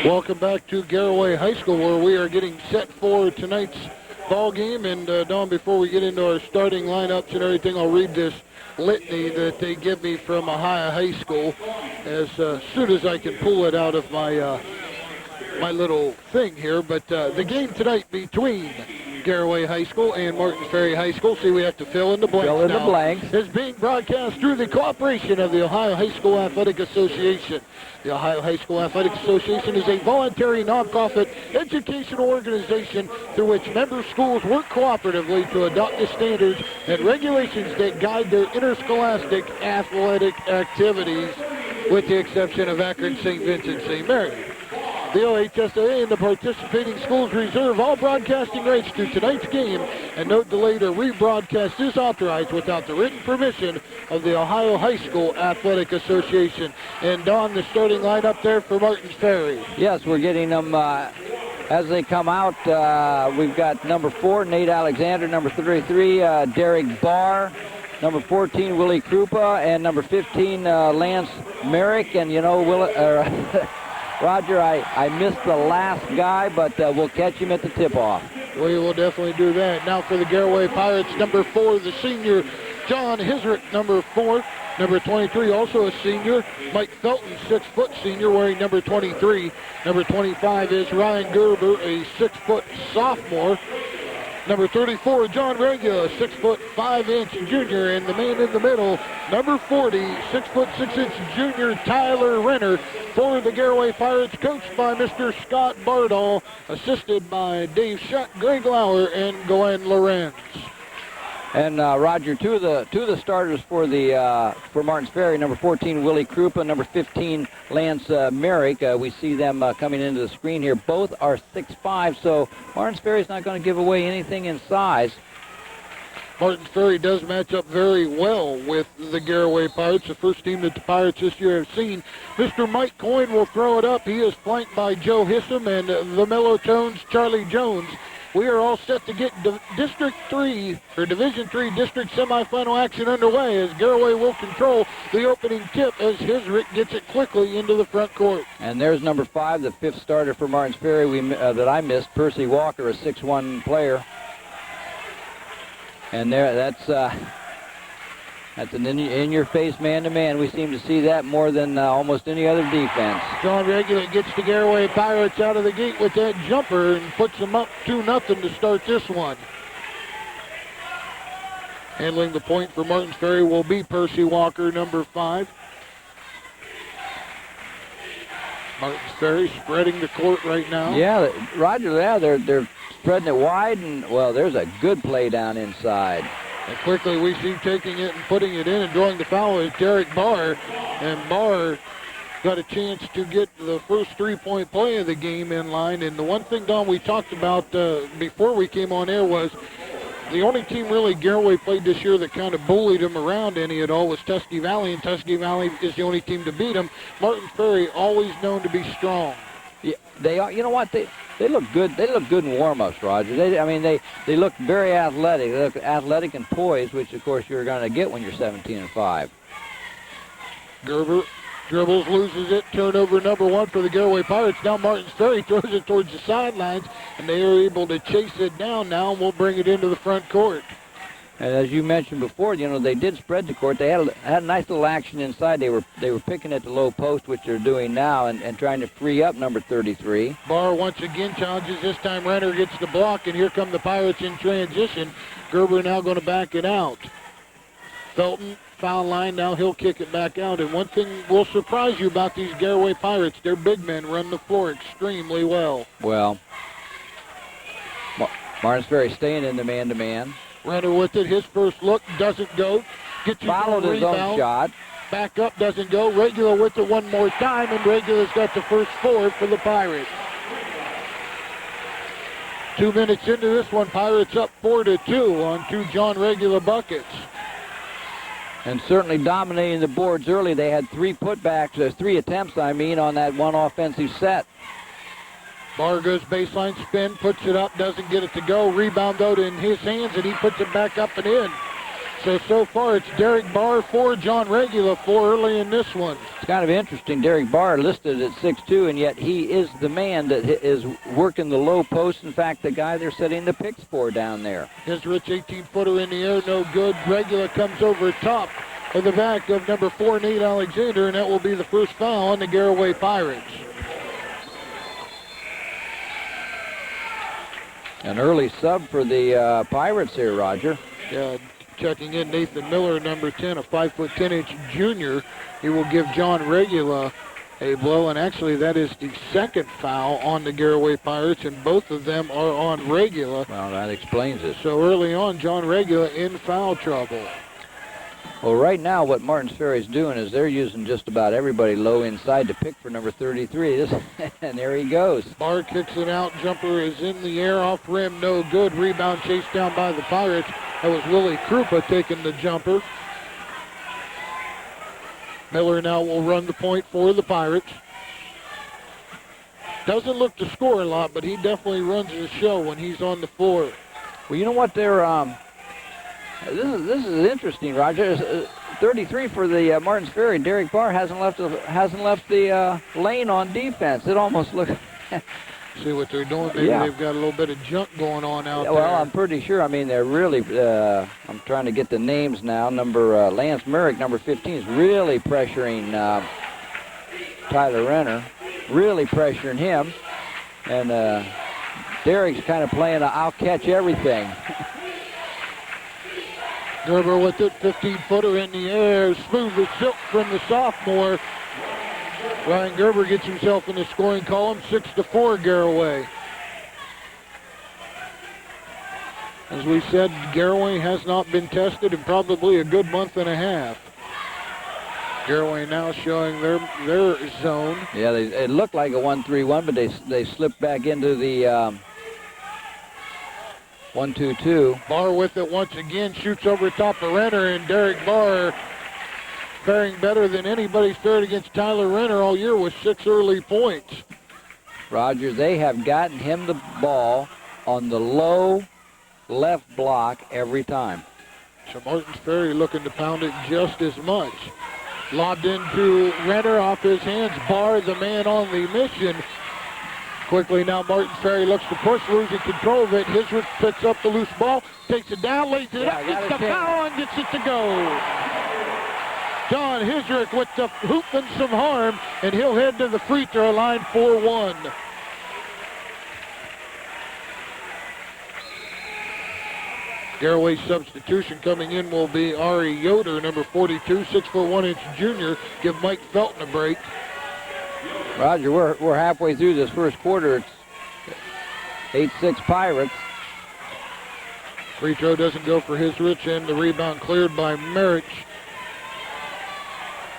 Welcome back to Garaway High School, where we are getting set for tonight's ball game. And Don, before we get into our starting lineups and everything, I'll read this litany that they give me from Ohio High School as soon as I can pull it out of my my little thing here. But the game tonight between Garaway High School and Martins Ferry High School, see, we have to fill in the blanks Fill in the blanks. is being broadcast through the cooperation of the Ohio High School Athletic Association. The Ohio High School Athletic Association is a voluntary nonprofit educational organization through which member schools work cooperatively to adopt the standards and regulations that guide their interscholastic athletic activities, with the exception of Akron St. Vincent St. Mary. The OHSAA and the participating schools reserve all broadcasting rights to tonight's game, and no delayed or rebroadcast is authorized without the written permission of the Ohio High School Athletic Association. And Don, the starting lineup there for Martins Ferry. Yes, we're getting them as they come out. We've got number 4, Nate Alexander, number 33, Derek Barr, number 14, Willie Krupa, and number 15, Lance Merrick. And, you know, Roger, I missed the last guy, but we'll catch him at the tip-off. We will definitely do that. Now for the Garaway Pirates, number 4, the senior, John Hisrick, number 4. Number 23, also a senior, Mike Felton, 6-foot senior, wearing number 23. Number 25 is Ryan Gerber, a 6-foot sophomore. Number 34, John Regula, 6-foot 5-inch junior, and the man in the middle, number 40, 6-foot 6-inch junior Tyler Renner, for the Garaway Pirates, coached by Mr. Scott Bardall, assisted by Dave Shutt, Greg Lauer, and Glenn Lorenz. And Roger, two of the starters for Martins Ferry, number 14 Willie Krupa, number 15 Lance Merrick. We see them coming into the screen here. Both are 6'5", so Martins Ferry's not going to give away anything in size. Martins Ferry does match up very well with the Garaway Pirates, the first team that the Pirates this year have seen. Mr. Mike Coyne will throw it up. He is flanked by Joe Hissam and the Mellow Tones, Charlie Jones. We are all set to get District 3, or Division 3 District semifinal action underway, as Garaway will control the opening tip as Hisrick gets it quickly into the front court. And there's number 5, the 5th starter for Martins Ferry that I missed, Percy Walker, a 6'1" player. And there, that's an in-your-face man-to-man. We seem to see that more than almost any other defense. John Regula gets the Garaway Pirates out of the gate with that jumper and puts them up 2-0 to start this one. Handling the point for Martins Ferry will be Percy Walker, number 5. Martins Ferry spreading the court right now. Yeah, Roger, yeah, they're spreading it wide, and, well, there's a good play down inside. And quickly we see taking it and putting it in and drawing the foul is Derek Barr. And Barr got a chance to get the first three-point play of the game in line. And the one thing, Don, we talked about before we came on air was the only team really Garaway played this year that kind of bullied them around any at all was Tuskegee Valley, and Tuskegee Valley is the only team to beat them. Martins Ferry always known to be strong. Yeah, they are. You know what? They look good. They look good in warm-ups, Roger. They look very athletic. They look athletic and poised, which of course you're going to get when you're 17-5. Gerber dribbles, loses it. Turnover number 1 for the Garaway Pirates. Now Martins Ferry throws it towards the sidelines, and they are able to chase it down now, and we'll bring it into the front court. And as you mentioned before, you know, they did spread the court. They had a nice little action inside. They were picking at the low post, which they're doing now, and trying to free up number 33. Barr once again challenges. This time Renner gets the block, and here come the Pirates in transition. Gerber now going to back it out. Felton, foul line. Now he'll kick it back out. And one thing will surprise you about these Garaway Pirates, their big men run the floor extremely well. Well, Martins Ferry staying in the man-to-man. Renner with it. His first look doesn't go. Gets followed his own shot. Back up, doesn't go. Regula with it one more time, and Regula's got the first 4 for the Pirates. 2 minutes into this one, Pirates up 4-2 on 2 John Regula buckets. And certainly dominating the boards early. They had 3 putbacks, 3 attempts, on that one offensive set. Barr goes baseline spin, puts it up, doesn't get it to go. Rebound, though, in his hands, and he puts it back up and in. So far it's Derek Barr 4, John Regula 4 early in this one. It's kind of interesting. Derek Barr listed at 6'2", and yet he is the man that is working the low post. In fact, the guy they're setting the picks for down there. His rich 18-footer in the air, no good. Regula comes over top of the back of number 4, Nate Alexander, and that will be the first foul on the Garaway Pirates. An early sub for the Pirates here, Roger. Yeah, checking in Nathan Miller, number 10, a 5'10" junior. He will give John Regula a blow, and actually that is the second foul on the Garaway Pirates, and both of them are on Regula. Well, that explains it. So early on, John Regula in foul trouble. Well, right now what Martins Ferry's doing is they're using just about everybody low inside to pick for number 33. And there he goes. Barr kicks it out. Jumper is in the air, off rim, no good. Rebound chased down by the Pirates. That was Willie Krupa taking the jumper. Miller now will run the point for the Pirates. Doesn't look to score a lot, but he definitely runs the show when he's on the floor. Well, you know what? This is interesting, Roger. 33 for the Martins Ferry. Derek Barr hasn't left the lane on defense. It almost looks. See what they're doing? Maybe they've got a little bit of junk going on out there. Well, I'm pretty sure. I mean, they're really. I'm trying to get the names now. Lance Merrick, number 15, is really pressuring Tyler Renner. Really pressuring him, and Derek's kind of playing a I'll catch everything. Gerber with it, 15-footer in the air, smooth as silk from the sophomore. Ryan Gerber gets himself in the scoring column, 6-4 Garaway. As we said, Garaway has not been tested in probably a good month and a half. Garaway now showing their zone. Yeah, it looked like a 1-3-1, but they slipped back into the 1-2-2. Barr with it once again, shoots over top of Renner, and Derek Barr faring better than anybody's fared against Tyler Renner all year with 6 early points. Roger, they have gotten him the ball on the low left block every time. So Martins Ferry looking to pound it just as much. Lobbed into Renner off his hands. Barr, the man on the mission. Quickly now, Martins Ferry looks to push, losing control of it. Hisrich picks up the loose ball, takes it down, lays it up, gets the foul, and gets it to go. John Hisrich with the hoop and some harm, and he'll head to the free throw line 4-1. Garaway's substitution coming in will be Ari Yoder, number 42, 6'1" junior. Give Mike Felton a break. Roger, we're halfway through this first quarter. It's 8-6 Pirates. Free throw doesn't go for Hisrich, and the rebound cleared by Merritt.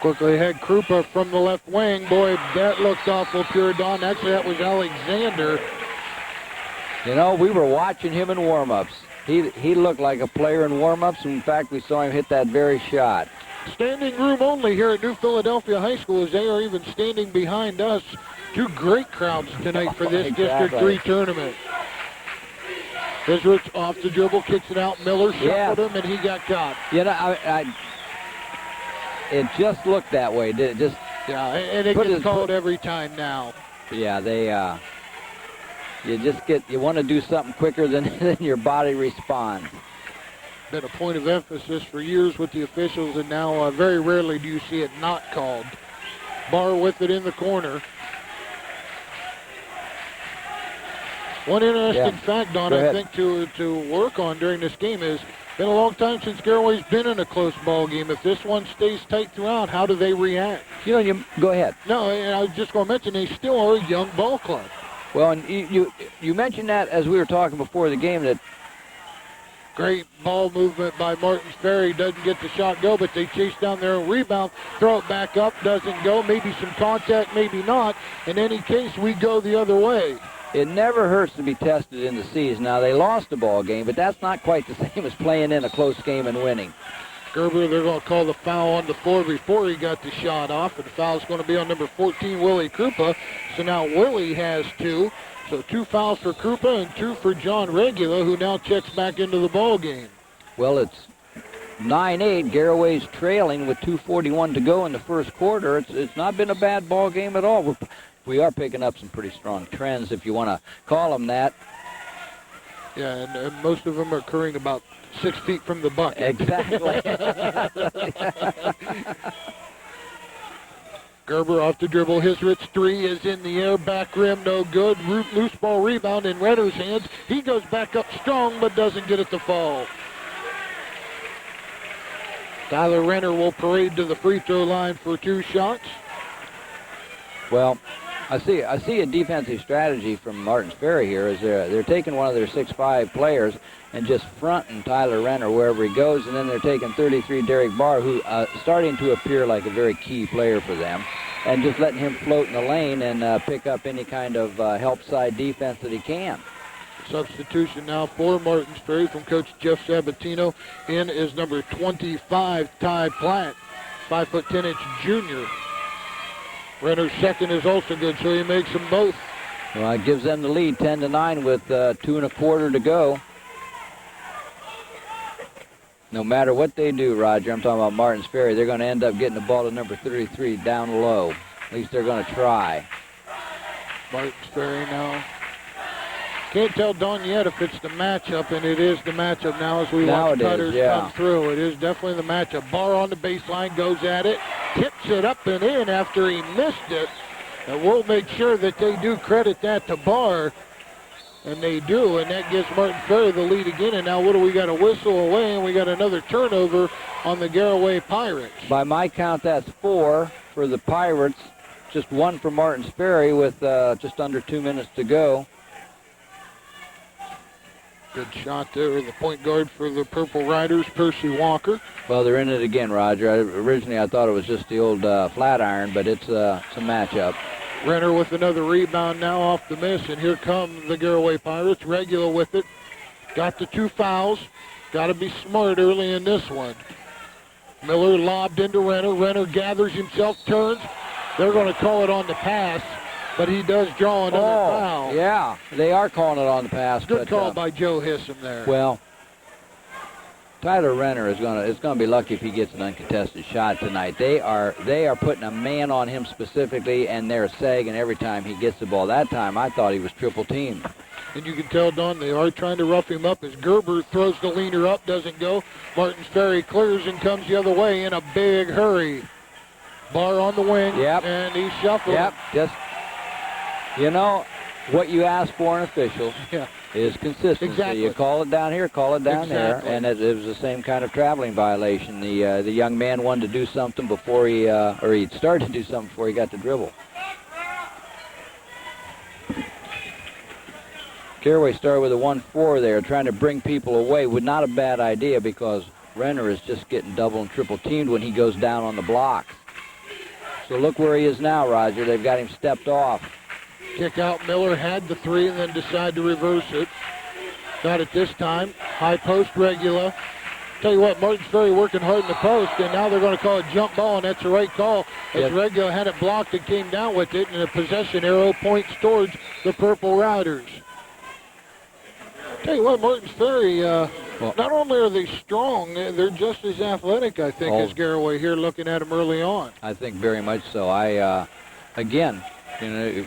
Quickly ahead, Krupa from the left wing. Boy, that looked awful pure dawn. Actually, that was Alexander. You know, we were watching him in warm-ups. He looked like a player in warm-ups. In fact, we saw him hit that very shot. Standing room only here at New Philadelphia High School, as they are even standing behind us. Two great crowds tonight for this District 3 tournament. Hisrich off the dribble, kicks it out. Miller shuffled him, and he got caught. You know, it just looked that way. Did it just? Yeah, and it gets called every time now. Yeah, you want to do something quicker than your body responds. Been a point of emphasis for years with the officials, and now very rarely do you see it not called. Barr with it in the corner. One interesting fact, Don, I think to work on during this game is been a long time since Garaway's been in a close ball game. If this one stays tight throughout, how do they react? You know, go ahead. No, I was just going to mention they still are a young ball club. Well, and you mentioned that as we were talking before the game, that great ball movement by Martins Ferry. Doesn't get the shot go, but they chase down their own rebound, throw it back up, doesn't go. Maybe some contact, maybe not. In any case, we go the other way. It never hurts to be tested in the season. Now, they lost the ball game, but that's not quite the same as playing in a close game and winning. Gerber, they're going to call the foul on the floor before he got the shot off, and the foul's going to be on number 14, Willie Krupa. So now Willie has 2. So 2 fouls for Krupa and 2 for John Regula, who now checks back into the ball game. Well, 9-8. Garaway's trailing with 2:41 to go in the first quarter. It's not been a bad ball game at all. We are picking up some pretty strong trends, if you want to call them that. Yeah, and most of them are occurring about 6 feet from the bucket. Exactly. Gerber off the dribble. Hisrit's three is in the air. Back rim, no good. Loose ball rebound in Renner's hands. He goes back up strong, but doesn't get it to fall. Tyler Renner will parade to the free throw line for 2 shots. Well, I see a defensive strategy from Martins Ferry here. Is they're taking one of their 6'5" players and just fronting Tyler Renner wherever he goes, and then they're taking 33 Derek Barr, who starting to appear like a very key player for them, and just letting him float in the lane and pick up any kind of help side defense that he can. Substitution now for Martins Ferry from Coach Jeff Sabatino. In is number 25, Ty Platt, 5'10" junior. Renner's second is also good, so he makes them both. Well, it gives them the lead, 10-9 with 2 1/4 to go. No matter what they do, Roger, I'm talking about Martins Ferry, they're going to end up getting the ball to number 33 down low. At least they're going to try. Martins Ferry now. Can't tell Don yet if it's the matchup, and it is the matchup now as we watch Cutters come through. It is definitely the matchup. Barr on the baseline, goes at it, tips it up and in after he missed it. And we'll make sure that they do credit that to Barr. And they do, and that gives Martins Ferry the lead again. And now what do we got? A whistle away, and we got another turnover on the Garaway Pirates. By my count, that's 4 for the Pirates. Just 1 for Martins Ferry with just under 2 minutes to go. Good shot there, the point guard for the Purple Riders, Percy Walker. Well, they're in it again, Roger. Originally, I thought it was just the old flat iron, but it's a matchup. Renner with another rebound now off the miss, and here come the Garaway Pirates. Regula with it. Got the 2 fouls. Got to be smart early in this one. Miller lobbed into Renner. Renner gathers himself, turns. They're going to call it on the pass, but he does draw another foul. Yeah, they are calling it on the pass. Good call by Joe Hissam there. Well, Tyler Renner is going to be lucky if he gets an uncontested shot tonight. They are putting a man on him specifically, and they're sagging every time he gets the ball. That time I thought he was triple teamed. And you can tell, Don, they are trying to rough him up as Gerber throws the leaner up, doesn't go. Martins Ferry clears and comes the other way in a big hurry. Barr on the wing, and he shuffled. Yep, just, you know, what you ask for in officials is consistency. Exactly. You call it down here, call it down there, and it was the same kind of traveling violation. The young man wanted to do something before he started to do something before he got the dribble. Garaway started with a 1-4 there, trying to bring people away. Not a bad idea because Renner is just getting double and triple teamed when he goes down on the blocks. So look where he is now, Roger. They've got him stepped off. Kick out. Miller had the 3 and then decided to reverse it. Got it this time. High post, Regula. Tell you what, Martins Ferry working hard in the post, and now they're going to call a jump ball, and that's the right call. As Regula had it blocked and came down with it, and a possession arrow points towards the Purple Riders. Tell you what, Martins Ferry, not only are they strong, they're just as athletic, I think, as Garaway here, looking at them early on. I think very much so. Again, you know,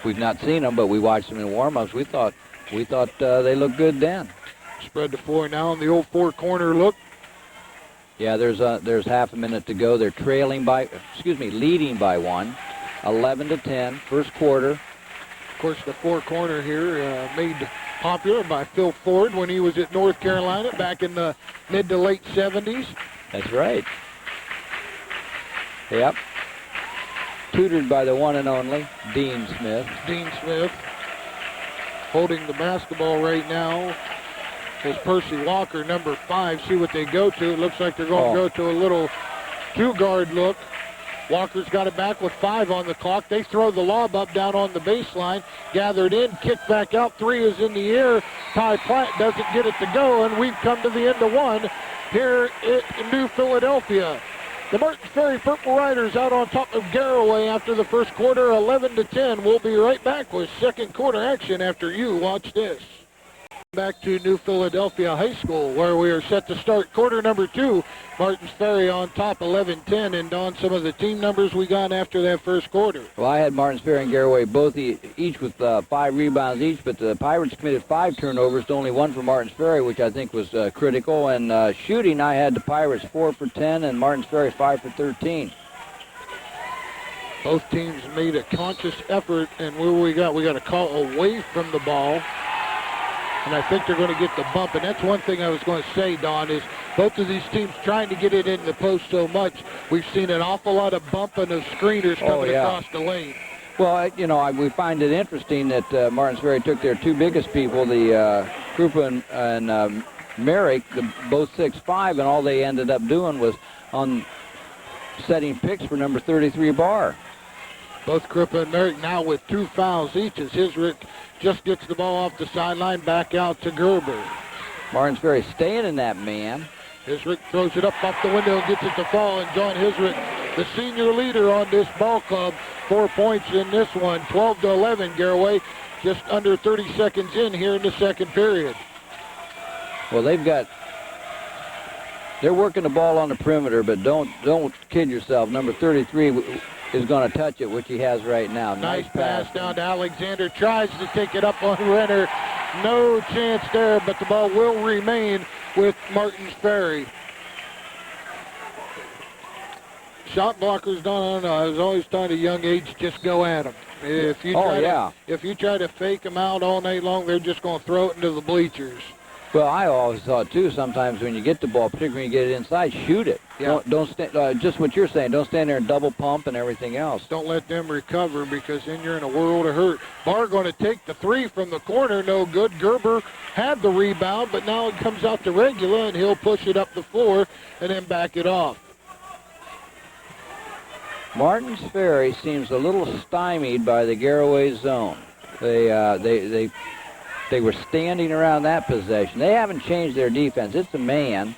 we've not seen them, but we watched them in warm-ups. We thought they looked good then. Spread the floor now on the old 4-corner look. Yeah, there's half a minute to go. They're leading by 1, 11-10, first quarter. Of course, the 4-corner here made popular by Phil Ford when he was at North Carolina back in the mid to late 70s. That's right. Yep. Tutored by the one and only Dean Smith. Dean Smith holding the basketball right now is Percy Walker, number 5. See what they go to. It looks like they're going to go to a little 2-guard look. Walker's got it back with 5 on the clock. They throw the lob up down on the baseline. Gathered in, kicked back out. 3 is in the air. Ty Platt doesn't get it to go, and we've come to the end of 1 here in New Philadelphia. The Martins Ferry Purple Riders out on top of Garaway after the first quarter, 11-10. We'll be right back with second quarter action after you watch this. Back to New Philadelphia High School, where we are set to start quarter number 2. Martins Ferry on top 11-10, and on some of the team numbers we got after that first quarter. Well, I had Martins Ferry and Garaway both each with 5 rebounds each, but the Pirates committed 5 turnovers to only 1 for Martins Ferry, which I think was critical. And shooting, I had the Pirates 4 for 10 and Martins Ferry 5 for 13. Both teams made a conscious effort, and where we got a call away from the ball. And I think they're going to get the bump. And that's one thing I was going to say, Don, is both of these teams trying to get it in the post so much. We've seen an awful lot of bumping of screeners coming across the lane. Well, we find it interesting that Martins Ferry took their 2 biggest people, the Krupa and Merrick, both 6'5", and all they ended up doing was on setting picks for number 33 Barr. Both Krupa and Merrick now with 2 fouls each as Hisrick just gets the ball off the sideline, back out to Gerber. Martins Ferry staying in that man. Hisrick throws it up off the window and gets it to fall, and John Hisrick, the senior leader on this ball club, 4 points in this one, 12-11, Garaway, just under 30 seconds in here in the second period. Well, they're working the ball on the perimeter, but don't kid yourself. Number 33 is going to touch it, which he has right now. Nice pass down to Alexander. Tries to take it up on Renner. No chance there, but the ball will remain with Martins Ferry. Shot blockers, don't know. I was always taught at a young age, just go at them. If you try to fake them out all night long, they're just going to throw it into the bleachers. Well, I always thought, too, sometimes when you get the ball, particularly when you get it inside, shoot it. Yeah. Don't stand, just what you're saying, don't stand there and double pump and everything else. Don't let them recover, because then you're in a world of hurt. Barr going to take the 3 from the corner, no good. Gerber had the rebound, but now it comes out to Regula, and he'll push it up the floor and then back it off. Martins Ferry seems a little stymied by the Garaway zone. They were standing around that possession. They haven't changed their defense. It's a man.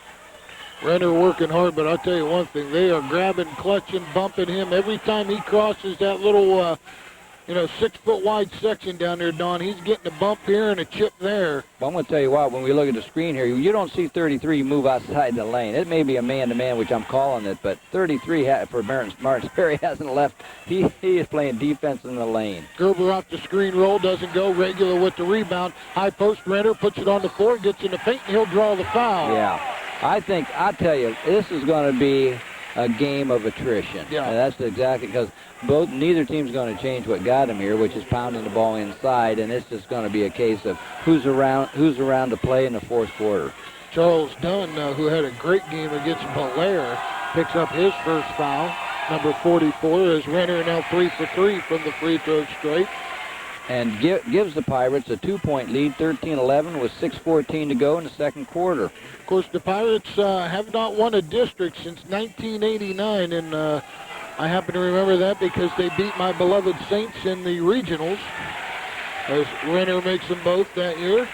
Renner working hard, but I'll tell you one thing. They are grabbing, clutching, bumping him. Every time he crosses that little, 6-foot wide section down there, Don, he's getting a bump here and a chip there. Well, I'm going to tell you what, when we look at the screen here, you don't see 33 move outside the lane. It may be a man-to-man, which I'm calling it, but 33 for Martins Ferry hasn't left. He is playing defense in the lane. Gerber off the screen roll, doesn't go. Regular with the rebound. High post, Renner puts it on the floor, gets in the paint, and he'll draw the foul. Yeah. I'll tell you, this is going to be a game of attrition. Yeah. And that's exactly because neither team's going to change what got them here, which is pounding the ball inside, and it's just going to be a case of who's around to play in the fourth quarter. Charles Dunn, who had a great game against Belair, picks up his first foul. Number 44 is Renner, now 3 for 3 from the free throw stripe. And gives the Pirates a 2-point lead, 13-11, with 6:14 to go in the second quarter. Of course, the Pirates have not won a district since 1989, and I happen to remember that because they beat my beloved Saints in the regionals, as Renner makes them both that year,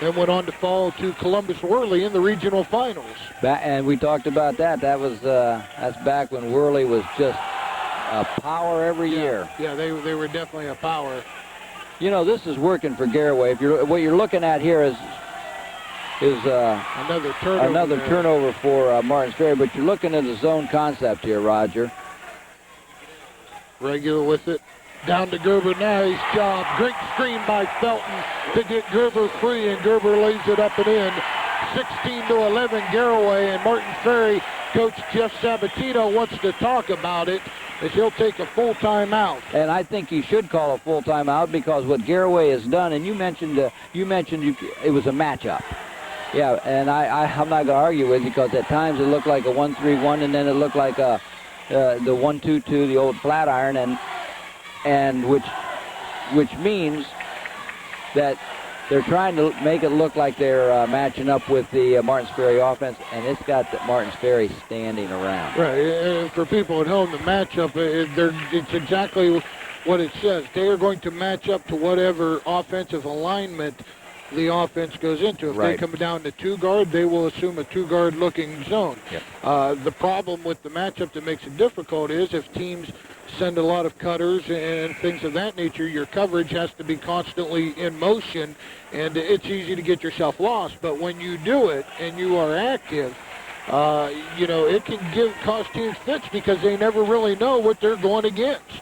then went on to fall to Columbus Worley in the regional finals. And we talked about that. That's back when Worley was just a power every year. Yeah, they were definitely a power. This is working for Garaway. What you're looking at here is another turnover for Martins Ferry, but you're looking at the zone concept here, Roger. Regular with it. Down to Gerber. Nice job. Great screen by Felton to get Gerber free, and Gerber lays it up and in. 16-11 Garaway, and Martins Ferry coach Jeff Sabatino wants to talk about it, as he'll take a full timeout. And I think he should call a full timeout, because what Garaway has done, and you mentioned it was a matchup. Yeah, and I'm not going to argue with you, because at times it looked like a 1-3-1, and then it looked like the 1-2-2, the old flat iron, and which means that they're trying to make it look like they're matching up with the Martins Ferry offense, and it's got the Martins Ferry standing around. Right, and for people at home, the matchup, it's exactly what it says. They are going to match up to whatever offensive alignment the offense goes into. If they come down to 2-guard, they will assume a 2-guard looking zone. Yep. The problem with the matchup that makes it difficult is if teams send a lot of cutters and things of that nature, your coverage has to be constantly in motion, and it's easy to get yourself lost. But when you do it and you are active, it can cause teams fits because they never really know what they're going against.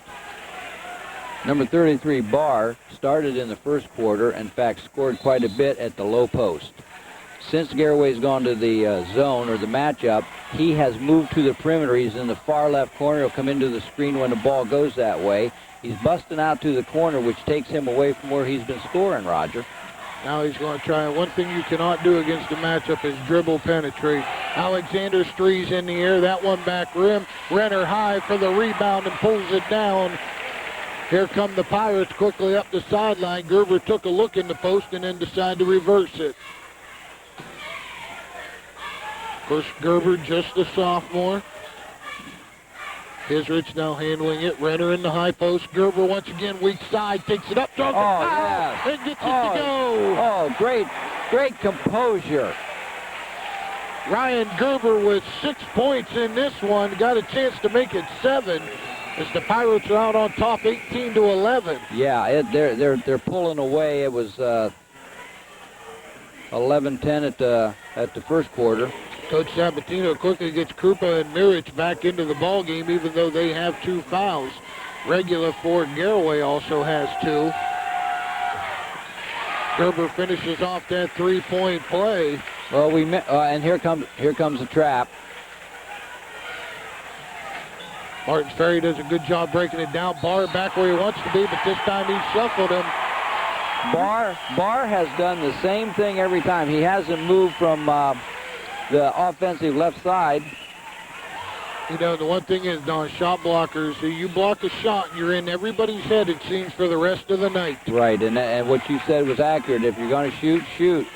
Number 33, Barr, started in the first quarter. In fact, scored quite a bit at the low post. Since Garaway's gone to the zone or the matchup, he has moved to the perimeter. He's in the far left corner. He'll come into the screen when the ball goes that way. He's busting out to the corner, which takes him away from where he's been scoring, Roger. Now he's going to try. One thing you cannot do against the matchup is dribble penetrate. Alexander Strees in the air. That one back rim. Renner high for the rebound and pulls it down. Here come the Pirates quickly up the sideline. Gerber took a look in the post and then decided to reverse it. Of course, Gerber just a sophomore. Hisrich now handling it. Renner in the high post. Gerber once again weak side. Takes it up. Draws yes. And gets it to go. Oh, great composure. Ryan Gerber with 6 points in this one. Got a chance to make it 7. As the Pirates are out on top, 18-11. Yeah, they're pulling away. It was 11-10 at the first quarter. Coach Sabatino quickly gets Krupa and Mirich back into the ball game, even though they have 2 fouls. Regula for Garaway also has 2. Gerber finishes off that 3-point play. Well, and here comes the trap. Martins Ferry does a good job breaking it down. Barr back where he wants to be, but this time he shuffled him. Barr has done the same thing every time. He hasn't moved from the offensive left side. The one thing is, Don, shot blockers, you block a shot, you're in everybody's head, it seems, for the rest of the night. Right, and what you said was accurate. If you're going to shoot, shoot.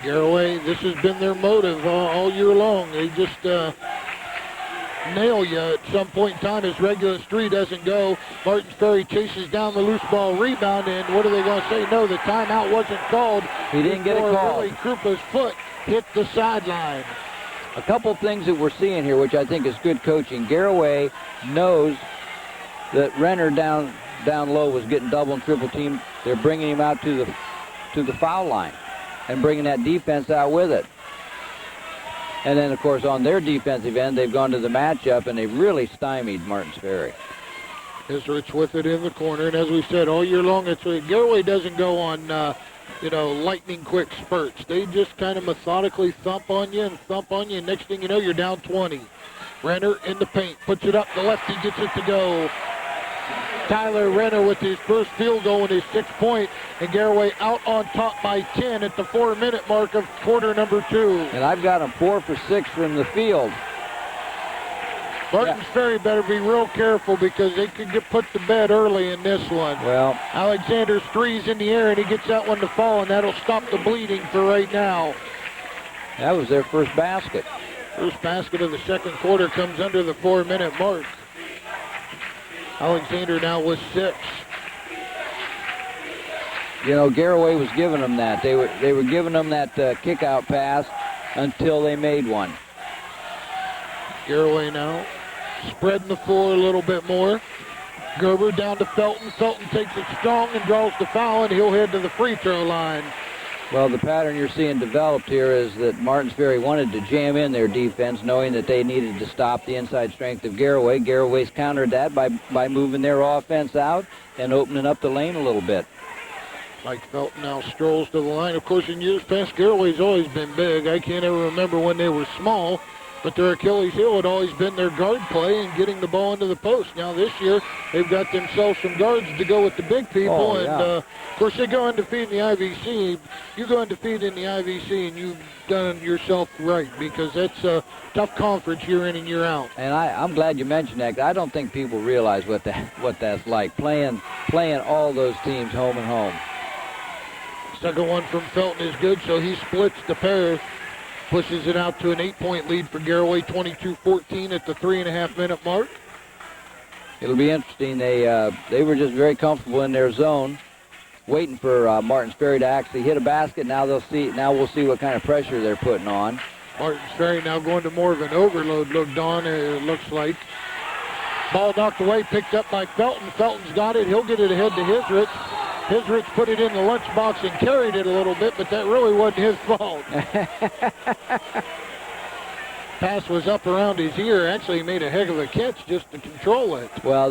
Garaway, this has been their motive all year long. They just nail you at some point in time as Regula Street doesn't go. Martins Ferry chases down the loose ball rebound, and what are they going to say? No, the timeout wasn't called. He didn't get a call. Willie Krupa's foot hit the sideline. A couple things that we're seeing here, which I think is good coaching. Garaway knows that Renner down low was getting double and triple teamed. They're bringing him out to the foul line and bringing that defense out with it. And then, of course, on their defensive end, they've gone to the matchup, and they've really stymied Martins Ferry. Hisrich with it in the corner, and as we said, all year long, Garaway doesn't go on, lightning quick spurts. They just kind of methodically thump on you, and next thing you know, you're down 20. Renner in the paint, puts it up, the lefty gets it to go. Tyler Renner with his first field goal and his 6th point, and Garaway out on top by 10 at the 4-minute mark of quarter number 2. And I've got him 4 for 6 from the field. Martins Ferry better be real careful because they could get put to bed early in this one. Well, Alexander Strees in the air, and he gets that one to fall, and that'll stop the bleeding for right now. That was their first basket. First basket of the second quarter comes under the 4-minute mark. Alexander now with 6. Garaway was giving them that. They were giving them that kick-out pass until they made one. Garaway now spreading the floor a little bit more. Gerber down to Felton. Felton takes it strong and draws the foul, and he'll head to the free throw line. Well, the pattern you're seeing developed here is that Martins Ferry wanted to jam in their defense, knowing that they needed to stop the inside strength of Garaway. Garaway's countered that by moving their offense out and opening up the lane a little bit. Mike Felton now strolls to the line. Of course, in years past, Garaway's always been big. I can't ever remember when they were small, but their Achilles heel had always been their guard play and getting the ball into the post. Now this year, they've got themselves some guards to go with the big people, of course, they go undefeated in the IVC. You go undefeated in the IVC, and you've done yourself right, because that's a tough conference year in and year out. And I'm glad you mentioned that. I don't think people realize what that's like, playing all those teams home and home. Second one from Felton is good, so he splits the pair. Pushes it out to an 8-point lead for Garaway, 22-14 at the 3.5-minute mark. It'll be interesting. They were just very comfortable in their zone, waiting for Martins Ferry to actually hit a basket. Now we'll see what kind of pressure they're putting on. Martins Ferry now going to more of an overload look, Don, it looks like. Ball knocked away, picked up by Felton. Felton's got it. He'll get it ahead to Hisrich. Hisrich put it in the lunchbox and carried it a little bit, but that really wasn't his fault. Pass was up around his ear. Actually, he made a heck of a catch just to control it. Well,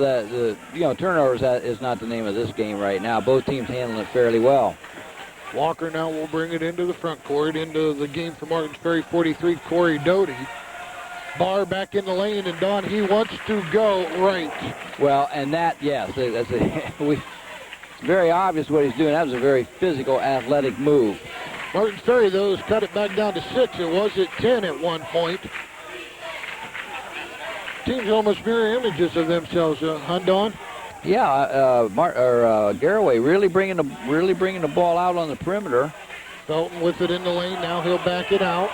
turnovers is not the name of this game right now. Both teams handling it fairly well. Walker now will bring it into the front court, into the game for Martins Ferry 43, Corey Doty. Barr back in the lane, and Don, he wants to go right. Well, and that, yes, it's very obvious what he's doing. That was a very physical, athletic move. Martins Ferry, though, has cut it back down to 6. It was at 10 at one point. Teams almost mirror images of themselves, huh, Don? Yeah, Garaway really bringing the ball out on the perimeter. Felton with it in the lane. Now he'll back it out.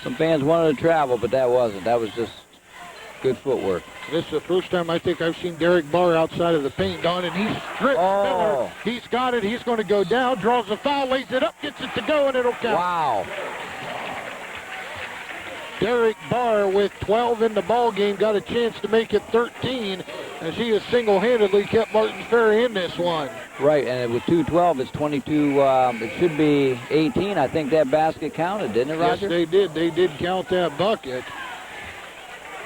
Some fans wanted to travel, but that wasn't. That was just good footwork. This is the first time I think I've seen Derek Barr outside of the paint, Don, and he's stripped Miller. He's got it. He's going to go down, draws the foul, lays it up, gets it to go, and it'll count. Wow. Derek Barr with 12 in the ball game got a chance to make it 13 as he has single-handedly kept Martins Ferry in this one. Right, and with 2:12, it's 22. It should be 18. I think that basket counted, didn't it, Roger? Yes, they did. They did count that bucket.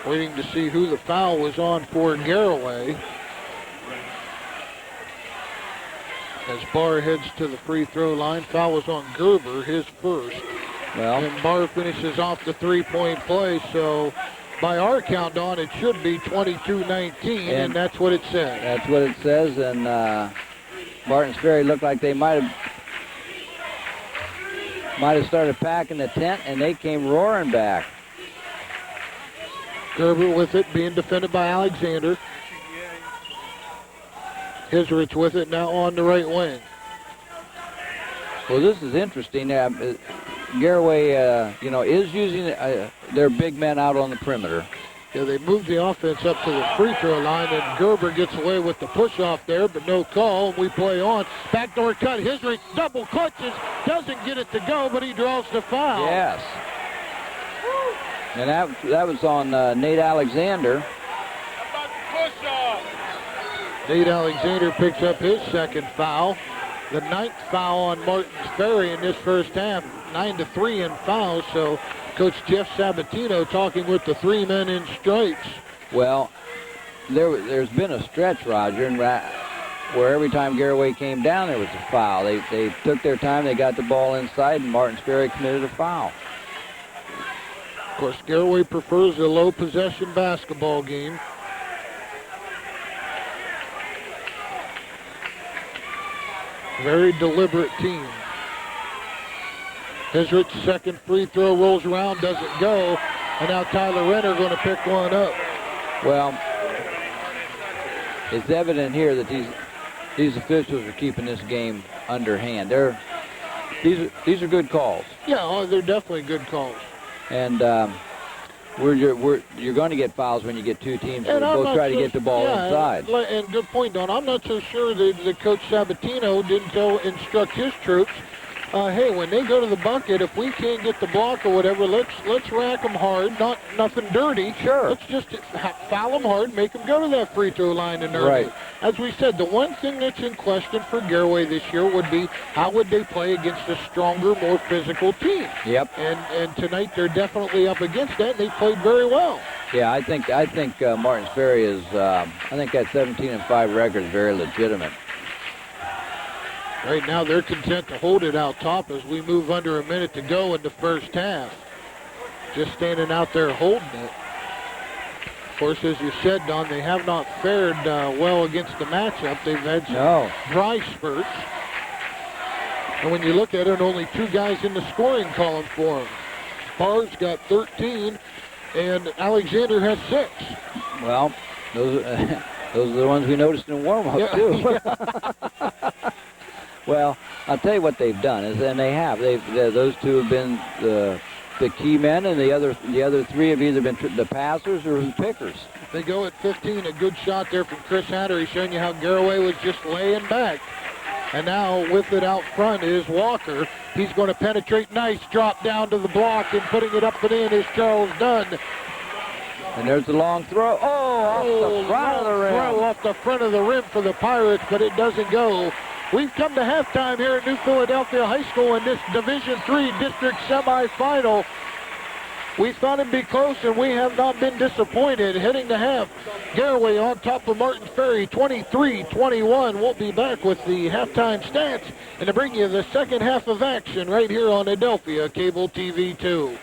Waiting to see who the foul was on for Garaway. As Barr heads to the free throw line, foul was on Gerber, his first. Well, and Barr finishes off the three-point play, so by our count, Don, it should be 22-19, and that's what it says. That's what it says, and Martins Ferry looked like they might have started packing the tent, and they came roaring back. Gerber with it, being defended by Alexander. Hisrich with it now on the right wing. Well, this is interesting. Garaway, is using their big men out on the perimeter. Yeah, they moved the offense up to the free throw line, and Gerber gets away with the push-off there, but no call. We play on. Backdoor cut. Hisrich double clutches. Doesn't get it to go, but he draws the foul. Yes. And that was on Nate Alexander. Nate Alexander picks up his second foul. The 9th foul on Martins Ferry in this first half. 9-3 in fouls, so Coach Jeff Sabatino talking with the 3 men in stripes. Well, there's been a stretch, Roger, where every time Garaway came down, there was a foul. They took their time, they got the ball inside, and Martins Ferry committed a foul. Of course, Garaway prefers a low possession basketball game. Very deliberate team. Hisrich's second free throw rolls around, doesn't go, and now Tyler Renner going to pick one up. Well, it's evident here that these officials are keeping this game underhand. These are good calls. Yeah, they're definitely good calls. And you're going to get fouls when you get two teams that both try to get the ball inside. And good point, Don. I'm not so sure that Coach Sabatino didn't instruct his troops, hey, when they go to the bucket, if we can't get the block or whatever, let's rack them hard, nothing dirty. Sure. Let's just foul them hard, make them go to that free throw line and early. Right. As we said, the one thing that's in question for Garaway this year would be how would they play against a stronger, more physical team. Yep. And tonight they're definitely up against that, and they played very well. Yeah, I think Martins Ferry is. I think that 17-5 record is very legitimate. Right now they're content to hold it out top as we move under a minute to go in the first half. Just standing out there holding it. Of course, as you said, Don, they have not fared well against the matchup. They've had some dry spurts. And when you look at it, only 2 guys in the scoring column for them. Barr's got 13, and Alexander has 6. Well, those are the ones we noticed in warm-up, too. Well, I'll tell you what they've done those 2 have been the key men, and the other 3 have either been the passers or the pickers. They go at 15. A good shot there from Chris Hattery, showing you how Garaway was just laying back. And now with it out front is Walker. He's going to penetrate. Nice drop down to the block, and putting it up and in is Charles Dunn. And there's the long throw. Oh, off the front of the rim. Throw off the front of the rim for the Pirates, but it doesn't go. We've come to halftime here at New Philadelphia High School in this Division III district semifinal. We thought it'd be close, and we have not been disappointed. Heading to half, Garaway on top of Martin Ferry, 23-21. We'll be back with the halftime stats and to bring you the second half of action right here on Adelphia Cable TV 2.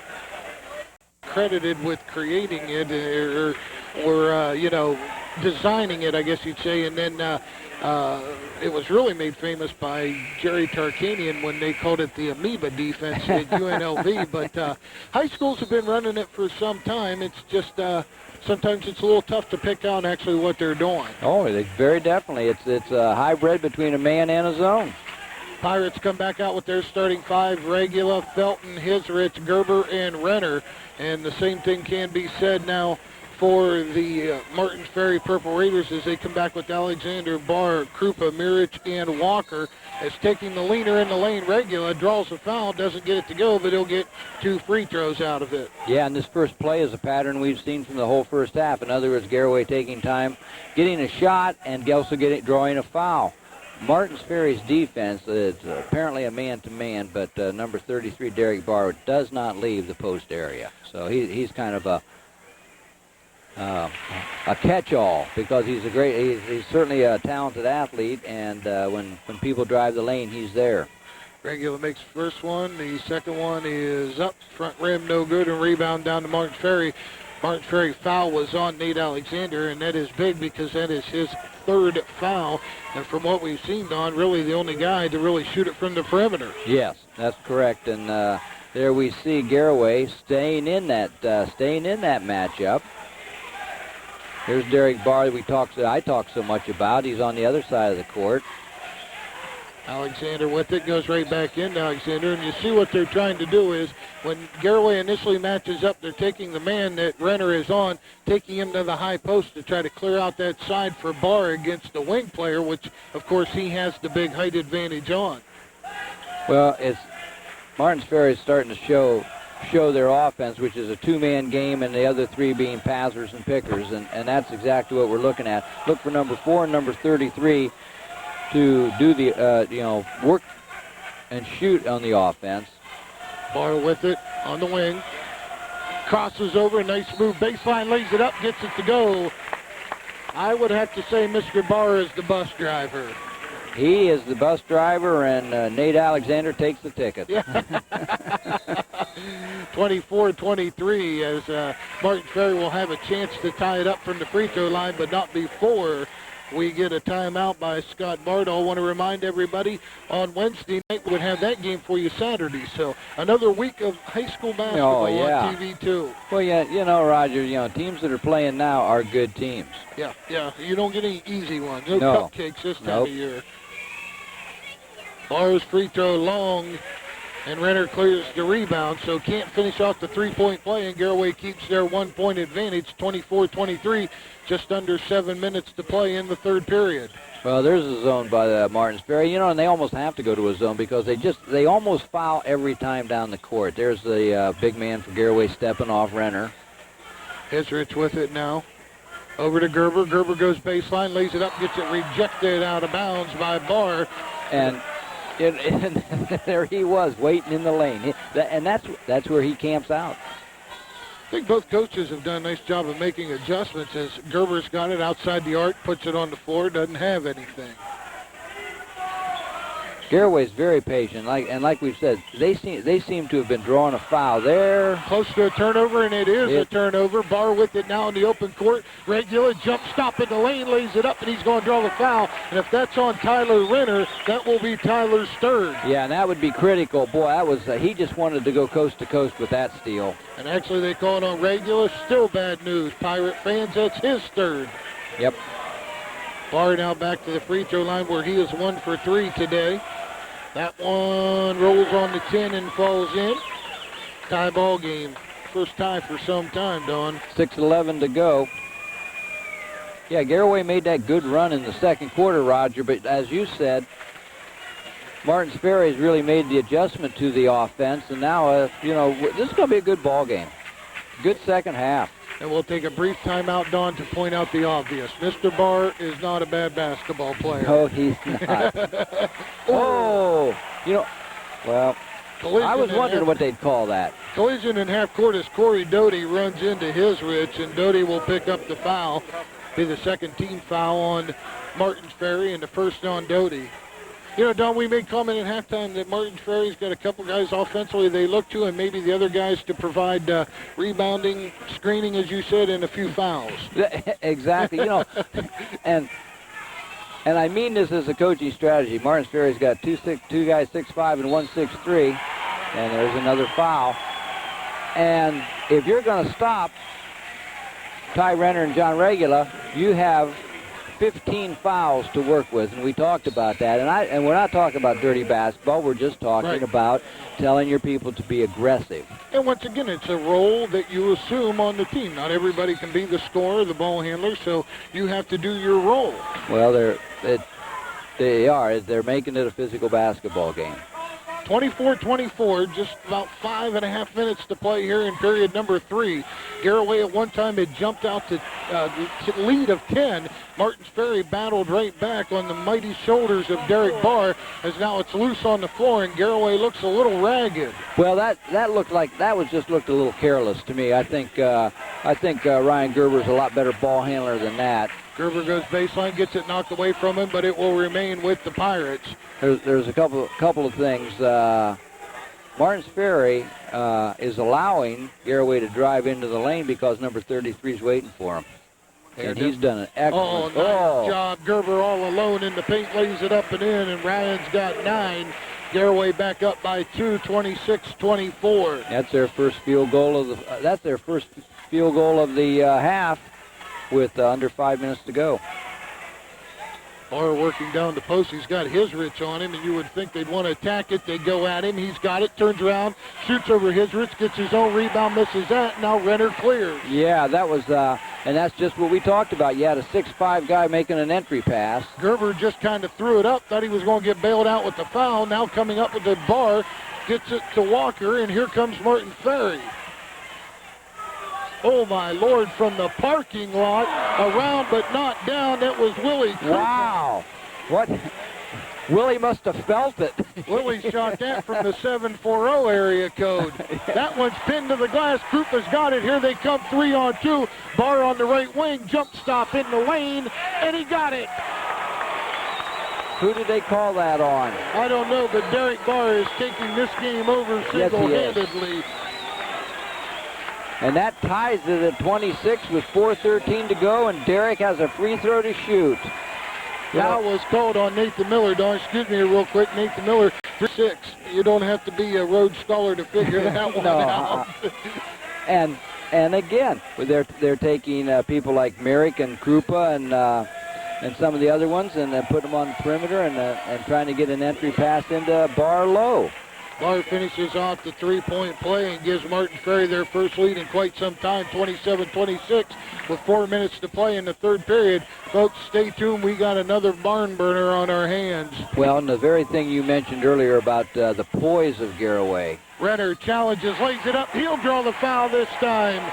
Credited with creating it, or designing it, I guess you'd say, and then it was really made famous by Jerry Tarkanian when they called it the amoeba defense at UNLV. But high schools have been running it for some time. It's just sometimes it's a little tough to pick out actually what they're doing. Oh, very definitely. It's a hybrid between a man and a zone. Pirates come back out with their starting five: Regula, Felton, Hisrich, Gerber, and Renner. And the same thing can be said now for the Martin Ferry Purple Raiders as they come back with Alexander, Barr, Krupa, Mirich, and Walker. As taking the leaner in the lane, Regula draws a foul, doesn't get it to go, but he'll get 2 free throws out of it. Yeah, and this first play is a pattern we've seen from the whole first half. In other words, Garaway taking time, getting a shot, and also drawing a foul. Martin Ferry's defense is apparently a man-to-man, but number 33, Derek Barr, does not leave the post area. So he's kind of a catch-all because he's certainly a talented athlete, and when people drive the lane, he's there. Regula makes the first one. The second one is up. Front rim, no good, and rebound down to Martin Ferry. Martin Ferry foul was on Nate Alexander, and that is big because that is his 3rd foul. And from what we've seen, Don, really the only guy to really shoot it from the perimeter. Yes, that's correct. And there we see Garaway staying in that matchup. Here's Derek Barr I talk so much about. He's on the other side of the court. Alexander with it, goes right back into Alexander, and you see what they're trying to do is when Garaway initially matches up, they're taking the man that Renner is on, taking him to the high post to try to clear out that side for Barr against the wing player, which, of course, he has the big height advantage on. Well, Martin Ferry is starting to show their offense, which is a 2-man game, and the other 3 being passers and pickers, and that's exactly what we're looking at. Look for number 4 and number 33 to do the work and shoot on the offense. Barr with it on the wing, crosses over, nice move, baseline, lays it up, gets it to go. I would have to say Mr. Barr is the bus driver. He is the bus driver, and Nate Alexander takes the ticket. 24-23 as Martin Ferry will have a chance to tie it up from the free throw line, but not before we get a timeout by Scott Bardahl. I want to remind everybody, on Wednesday night we would have that game for you Saturday. So another week of high school basketball on TV too. Well, Roger, teams that are playing now are good teams. Yeah. You don't get any easy ones. No cupcakes this time of year. Barr's free throw long, and Renner clears the rebound, so can't finish off the 3-point play, and Garaway keeps their 1-point advantage, 24-23, just under 7 minutes to play in the 3rd period. Well, there's a zone by the Martins Ferry, and they almost have to go to a zone because they almost foul every time down the court. There's the big man for Garaway stepping off Renner. Hisrich with it now. Over to Gerber. Gerber goes baseline, lays it up, gets it rejected out of bounds by Barr. And there he was, waiting in the lane. And that's where he camps out. I think both coaches have done a nice job of making adjustments as Gerber's got it outside the arc, puts it on the floor, doesn't have anything. Garaway's very patient, like we've said, they seem to have been drawing a foul there. Close to a turnover, and it is a turnover. Barr with it now in the open court. Regula jump stop in the lane, lays it up, and he's going to draw the foul. And if that's on Tyler Renner, that will be Tyler's 3rd. Yeah, and that would be critical. Boy, that was he just wanted to go coast to coast with that steal. And actually, they call it on Regula. Still bad news, Pirate fans. That's his 3rd. Yep. Barr now back to the free throw line where he is 1 for 3 today. That one rolls on the 10 and falls in. Tie ball game. First tie for some time, Don. 6:11 to go. Yeah, Garaway made that good run in the second quarter, Roger, but as you said, Martins Ferry has really made the adjustment to the offense, and now, this is going to be a good ball game. Good second half. And we'll take a brief timeout, Don, to point out the obvious. Mr. Barr is not a bad basketball player. No, he's not. Oh, well, Collision I was wondering what they'd call that. Collision in half court as Corey Doty runs into his Rich, and Doty will pick up the foul. Be the second team foul on Martins Ferry and the first on Doty. Don, we made comment at halftime that Martins Ferry's got a couple guys offensively they look to, and maybe the other guys to provide rebounding, screening, as you said, and a few fouls. Exactly. And I mean this as a coaching strategy. Martins Ferry's got two guys 6'5" and one 6'3", and there's another foul. And if you're going to stop Ty Renner and John Regula, you have 15 fouls to work with, and we talked about that. And we're not talking about dirty basketball. We're just talking about telling your people to be aggressive. And once again, it's a role that you assume on the team. Not everybody can be the scorer, the ball handler, so you have to do your role. Well, they are. They're making it a physical basketball game. 24-24, just about 5.5 minutes to play here in period number 3. Garaway at one time had jumped out to lead of 10. Martins Ferry battled right back on the mighty shoulders of Derek Barr, as now it's loose on the floor, and Garaway looks a little ragged. Well, that looked like that looked a little careless to me. I think Ryan Gerber's a lot better ball handler than that. Gerber goes baseline, gets it knocked away from him, but it will remain with the Pirates. There's a couple of things. Martins Ferry is allowing Garaway to drive into the lane because number 33 is waiting for him. And he's done an excellent job. Gerber all alone in the paint, lays it up and in, and Ryan's got 9. Garaway back up by 2, 26-24. That's their first field goal of the half, with under 5 minutes to go. Barr working down the post. He's got Hisrich on him, and you would think they'd want to attack it. They go at him. He's got it, turns around, shoots over Hisrich, gets his own rebound, misses that. Now Renner clears. Yeah, that was, and that's just what we talked about. You had a 6'5" guy making an entry pass. Gerber just kind of threw it up, thought he was going to get bailed out with the foul. Now coming up with the Barr, gets it to Walker, and here comes Martins Ferry. Oh, my Lord, from the parking lot, around but not down. That was Willie Cooper. Wow. What? Willie must have felt it. Willie shot that from the 740 area code. That one's pinned to the glass. Krupa's got it. Here they come, 3-on-2. Barr on the right wing, jump stop in the lane, and he got it. Who did they call that on? I don't know, but Derek Barr is taking this game over single-handedly. And that ties it at 26 with 4:13 to go, and Derek has a free throw to shoot. Foul was called on Nathan Miller. Don, excuse me real quick. Nathan Miller, 3-6. You don't have to be a Rhodes Scholar to figure that one out. And again, they're taking people like Merrick and Krupa and some of the other ones, and put them on the perimeter and trying to get an entry pass into Barr low. Barr finishes off the three-point play and gives Martins Ferry their first lead in quite some time, 27-26, with 4 minutes to play in the third period. Folks, stay tuned. We got another barn burner on our hands. Well, and the very thing you mentioned earlier about the poise of Garaway. Renner challenges, lays it up. He'll draw the foul this time.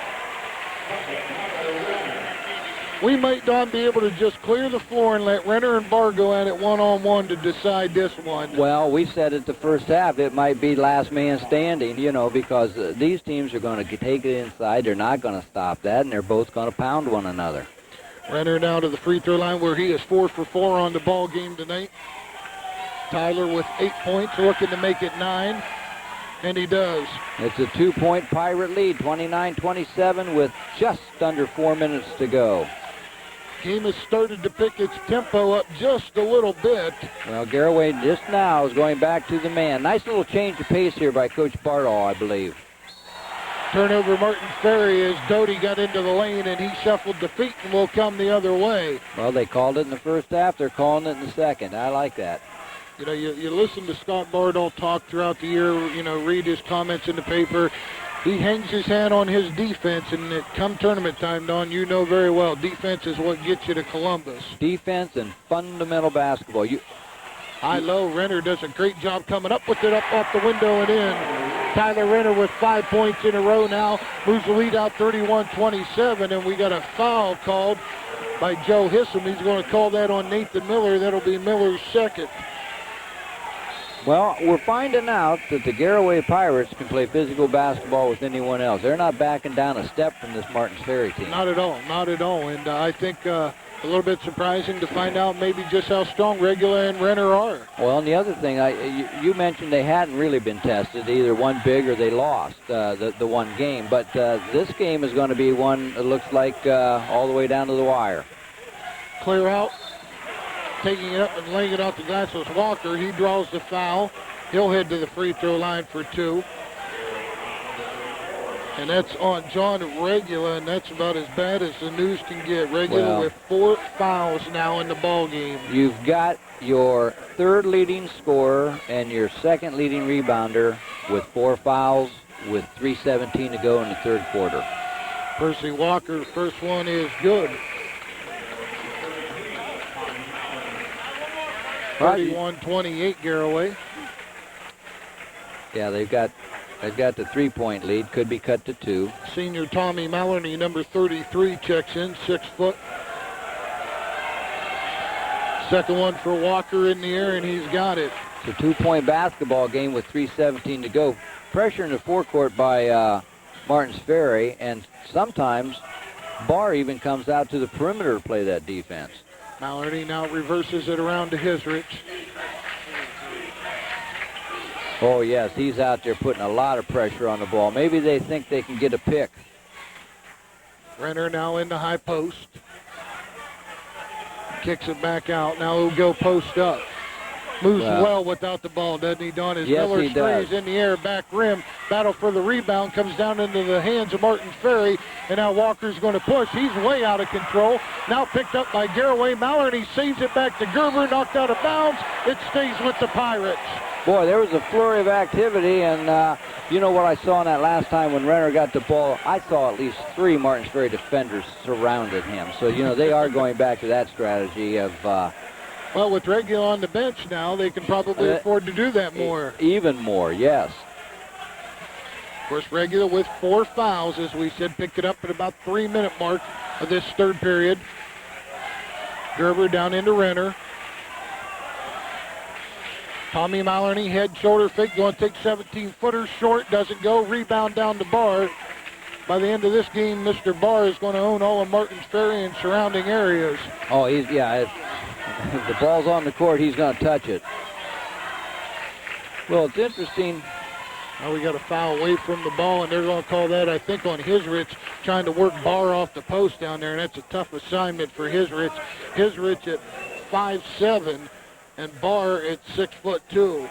We might, Don, be able to just clear the floor and let Renner and Barr go at it one-on-one to decide this one. Well, we said at the first half it might be last man standing, because these teams are going to take it inside. They're not going to stop that, and they're both going to pound one another. Renner now to the free throw line where he is 4 for 4 on the ball game tonight. Tyler with 8 points, looking to make it 9. And he does. It's a 2-point Pirate lead, 29-27 with just under 4 minutes to go. Game has started to pick its tempo up just a little bit. Well, Garaway just now is going back to the man. Nice little change of pace here by Coach Bardall, I believe. Turnover Martins Ferry as Doty got into the lane and he shuffled the feet and will come the other way. Well, they called it in the first half. They're calling it in the second. I like that. You listen to Scott Bardall talk throughout the year, read his comments in the paper. He hangs his hat on his defense, and come tournament time, Don, you know very well, defense is what gets you to Columbus. Defense and fundamental basketball. High-low, Renner does a great job coming up with it up off the window and in. Tyler Renner with 5 points in a row now. Moves the lead out 31-27, and we got a foul called by Joe Hissam. He's going to call that on Nathan Miller. That'll be Miller's second. Well, we're finding out that the Garaway Pirates can play physical basketball with anyone else. They're not backing down a step from this Martins Ferry team. Not at all, not at all. And I think a little bit surprising to find out maybe just how strong Regula and Renner are. Well, and the other thing, you mentioned they hadn't really been tested. They either won big or they lost the one game. But this game is going to be one that looks like all the way down to the wire. Clear out. Taking it up and laying it off the glass was Walker. He draws the foul. He'll head to the free throw line for 2. And that's on John Regula, and that's about as bad as the news can get. Regula with 4 fouls now in the ball game. You've got your third leading scorer and your second leading rebounder with 4 fouls with 3:17 to go in the third quarter. Percy Walker, first one is good. 31-28 Garaway. Yeah, they've got the 3-point lead. Could be cut to 2. Senior Tommy Maloney, number 33, checks in, 6 foot. Second one for Walker in the air, and he's got it. It's a 2-point basketball game with 3:17 to go. Pressure in the forecourt by Martins Ferry, and sometimes Barr even comes out to the perimeter to play that defense. Maloney now reverses it around to Hisrich. Oh, yes, he's out there putting a lot of pressure on the ball. Maybe they think they can get a pick. Renner now in the high post. Kicks it back out. Now he'll go post up. Moves well without the ball, doesn't he, Don? As Miller strays in the air, back rim. Battle for the rebound. Comes down into the hands of Martins Ferry. And now Walker's going to push. He's way out of control. Now picked up by Garaway. Maloney saves it back to Gerber. Knocked out of bounds. It stays with the Pirates. Boy, there was a flurry of activity, and you know what I saw in that last time when Renner got the ball? I saw at least 3 Martins Ferry defenders surrounded him. So, you know, they are going back to that strategy of... well, with Regula on the bench now, they can probably afford to do that more. Even more, yes. Of course, Regula with 4 fouls, as we said, picked it up at about 3-minute mark of this third period. Gerber down into Renner. Tommy Maloney, head, shoulder fake, going to take 17-footer, short, doesn't go, rebound down to Barr. By the end of this game, Mr. Barr is going to own all of Martins Ferry and surrounding areas. Oh, if the ball's on the court, he's going to touch it. Well, it's interesting. Now we got a foul away from the ball, and they're going to call that, I think, on Hisrich, trying to work Barr off the post down there, and that's a tough assignment for Hisrich. Hisrich at 5'7", and Barr at 6'2".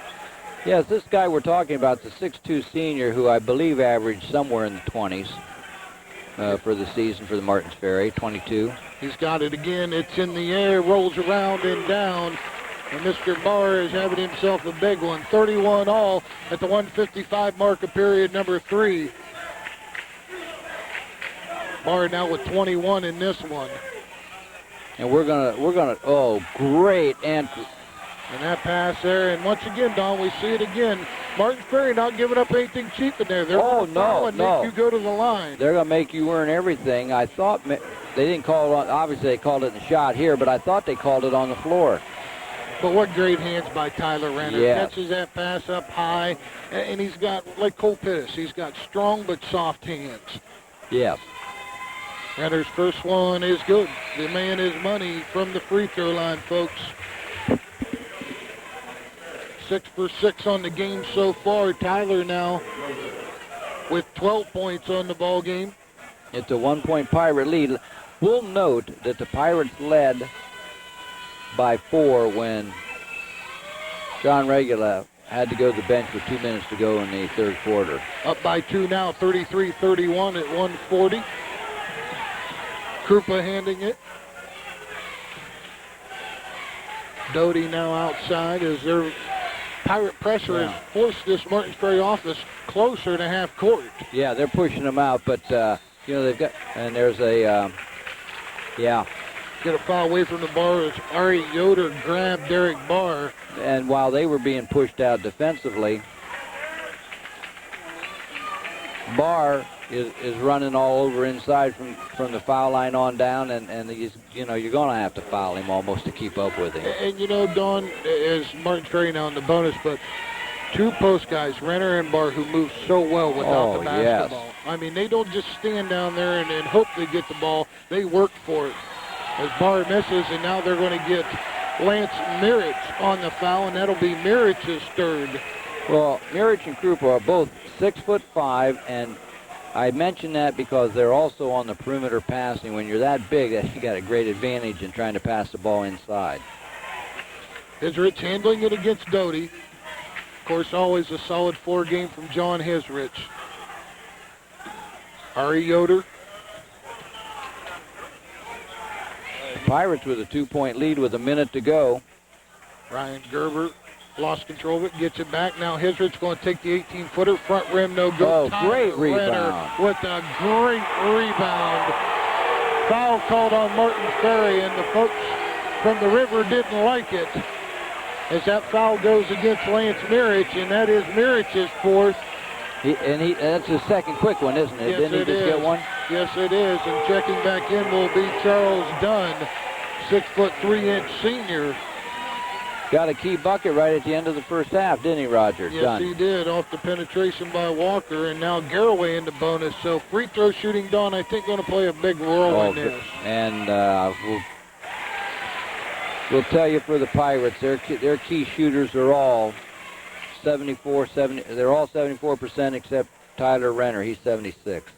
Yes, this guy we're talking about, the 6'2 senior, who I believe averaged somewhere in the 20s for the season for the Martins Ferry, 22. He's got it again. It's in the air, rolls around and down. And Mr. Barr is having himself a big one. 31 all at the 1:55 mark of period number 3. Barr now with 21 in this one. And we're gonna, oh, great entry. And that pass there, and once again, Don, we see it again. Martins Ferry not giving up anything cheap in there. They're going to make you go to the line. They're going to make you earn everything. I thought they didn't call it on, obviously they called it in the shot here, but I thought they called it on the floor. But what great hands by Tyler Renner. Yes. Catches that pass up high, and he's got, like Cole Pittis, he's got strong but soft hands. Yes. Renner's first one is good. The man is money from the free throw line, folks. 6 for 6 on the game so far. Tyler now with 12 points on the ball game. It's a 1-point Pirate lead. We'll note that the Pirates led by 4 when John Regula had to go to the bench with 2 minutes to go in the third quarter. Up by 2 now, 33-31 at 1:40. Krupa handing it. Doty now outside as their Pirate pressure has forced this Martins Ferry offense closer to half court. Yeah, they're pushing them out, but, you know, they've got, and there's a, Get a foul away from the bar as Ari Yoder grabbed Derek Barr. And while they were being pushed out defensively, Barr is running all over inside from the foul line on down, and he's, you're going to have to foul him almost to keep up with him. And Don, is Martin Ferry now in the bonus, but two post guys, Renner and Barr, who move so well without the basketball. Yes. I mean, they don't just stand down there and hope they get the ball. They work for it. As Barr misses, and now they're going to get Lance Mirich on the foul, and that'll be Mirich's third. Well, Mirich and Krupa are both 6'5", and I mention that because they're also on the perimeter passing. When you're that big, you got a great advantage in trying to pass the ball inside. Hisrich handling it against Doty. Of course, always a solid 4 game from John Hisrich. Ari Yoder. The Pirates with a 2-point lead with a minute to go. Ryan Gerber lost control of it, gets it back. Now Hisrich going to take the 18-footer, front rim, no good. Oh, great rebound. With a great rebound. Foul called on Martin Ferry, and the folks from the River didn't like it, as that foul goes against Lance Mirich, and that is Mirich's fourth. That's his second quick one, isn't it? Yes, Didn't he just get one? Yes, it is. And checking back in will be Charles Dunn, 6'3" senior. Got a key bucket right at the end of the first half, didn't he, Roger? Yes, Dunn. he did, off the penetration by Walker, and now Garaway into bonus. So free throw shooting, Don, I think, going to play a big role in this. And we'll tell you for the Pirates, their key shooters are all 70. They're all 74% except Tyler Renner. He's 76.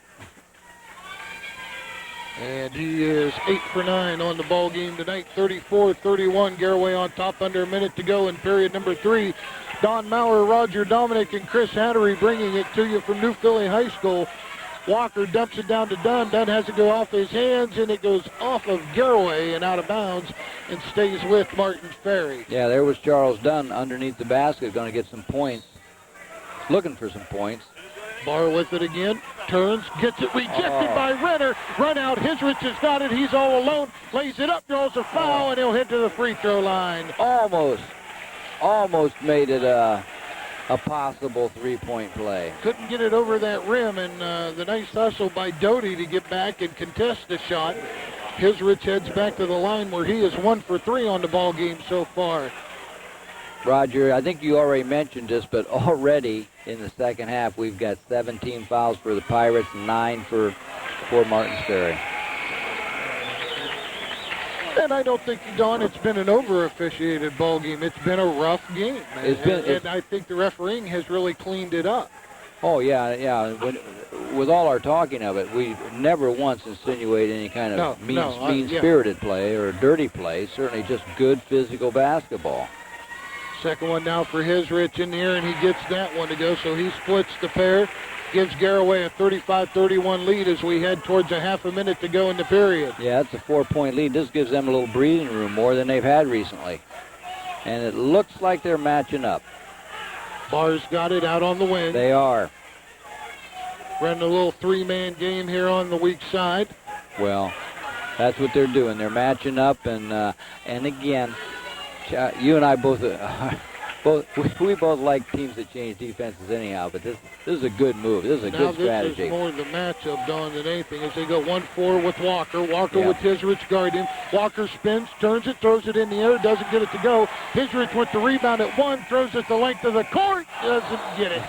And he is 8 for 9 on the ball game tonight. 34-31. Garaway on top, under a minute to go in period number 3. Don Maurer, Roger Dominic, and Chris Hattery bringing it to you from New Philly High School. Walker dumps it down to Dunn. Dunn has it go off his hands, and it goes off of Garaway and out of bounds and stays with Martin Ferry. Yeah, there was Charles Dunn underneath the basket, going to get some points, looking for some points. Barr with it again, turns, gets it rejected by Renner. Run out, Hisrich has got it, he's all alone, lays it up, draws a foul, and he'll head to the free throw line. Almost made it a possible three-point play. Couldn't get it over that rim, and the nice hustle by Doty to get back and contest the shot. Hisrich heads back to the line where he is 1 for 3 on the ball game so far. Roger, I think you already mentioned this, but already in the second half, we've got 17 fouls for the Pirates, 9 for Martin Ferry. And I don't think, Don, it's been an over-officiated ball game. It's been a rough game. And I think the refereeing has really cleaned it up. Oh, yeah. With all our talking of it, we never once insinuate any kind of mean-spirited play or dirty play. Certainly just good physical basketball. Second one now for Hisrich in the air, and he gets that one to go, so he splits the pair, gives Garaway a 35-31 lead as we head towards a half a minute to go in the period. Yeah, it's a 4-point lead. This gives them a little breathing room, more than they've had recently. And it looks like they're matching up. Barr's got it out on the wing. They are. Running a little 3-man game here on the weak side. Well, that's what they're doing. They're matching up, and again, you and I both like teams that change defenses anyhow, but this is a good move. This is a good strategy. This is more the matchup, Don, than anything, as they go 1-4 with Walker. Walker with Hisrich guarding. Walker spins, turns it, throws it in the air, doesn't get it to go. Hisrich with the rebound at 1, throws it the length of the court, doesn't get it.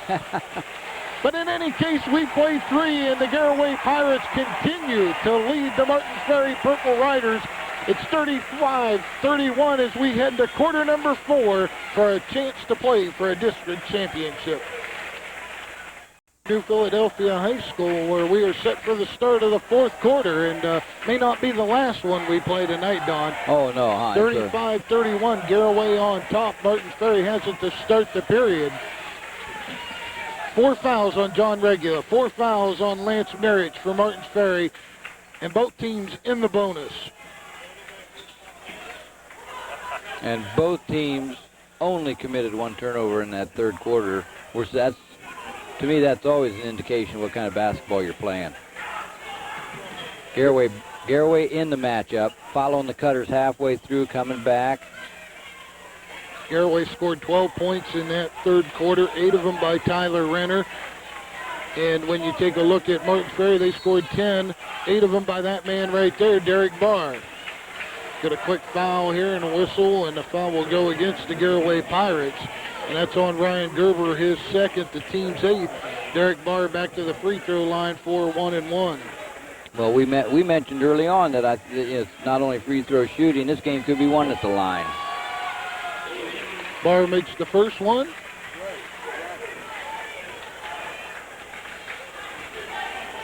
But in any case, we play 3, and the Garaway Pirates continue to lead the Martin Ferry Purple Riders. It's 35-31 as we head to quarter number 4 for a chance to play for a district championship. New Philadelphia High School, where we are set for the start of the 4th quarter, and may not be the last one we play tonight, Don. Oh, no. 35-31, Garaway on top. Martin Ferry has it to start the period. 4 fouls on John Regula, 4 fouls on Lance Mirich for Martin Ferry, and both teams in the bonus. And both teams only committed 1 turnover in that 3rd quarter, which to me, that's always an indication of what kind of basketball you're playing. Garaway in the matchup, following the Cutters halfway through, coming back. Garaway scored 12 points in that 3rd quarter, 8 of them by Tyler Renner. And when you take a look at Martin Ferry, they scored 10, 8 of them by that man right there, Derek Barr. Get a quick foul here and a whistle, and the foul will go against the Garaway Pirates. And that's on Ryan Gerber, his second, the team's 8th. Derek Barr back to the free throw line for 1-1. Well, we mentioned early on that it's not only free throw shooting, this game could be won at the line. Barr makes the first one.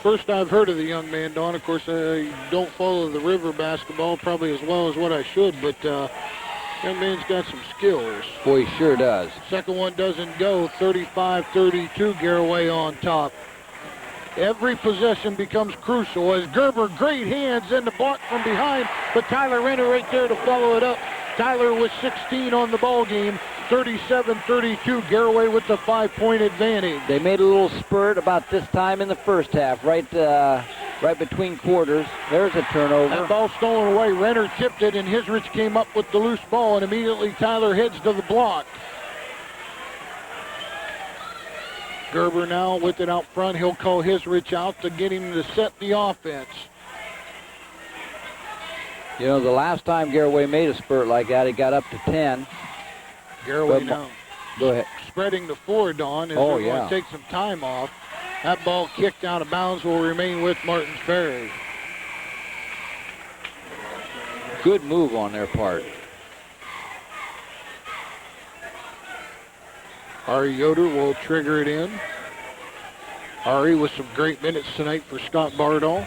First I've heard of the young man, Don. Of course, I don't follow the River basketball probably as well as what I should, but young man's got some skills. Boy, he sure does. Second one doesn't go. 35-32, Garaway on top. Every possession becomes crucial as Gerber, great hands, and the block from behind, but Tyler Renner right there to follow it up. Tyler with 16 on the ball game. 37-32, Garaway with the 5-point advantage. They made a little spurt about this time in the first half, right between quarters. There's a turnover. That ball stolen away. Renner tipped it, and Hisrich came up with the loose ball, and immediately Tyler heads to the block. Gerber now with it out front. He'll call Hisrich out to get him to set the offense. You know, the last time Garaway made a spurt like that, it got up to 10. Garaway now go ahead. spreading the floor, Don, as they're going to take some time off. That ball kicked out of bounds will remain with Martins Ferry. Good move on their part. Ari Yoder will trigger it in. Ari with some great minutes tonight for Scott Bardall.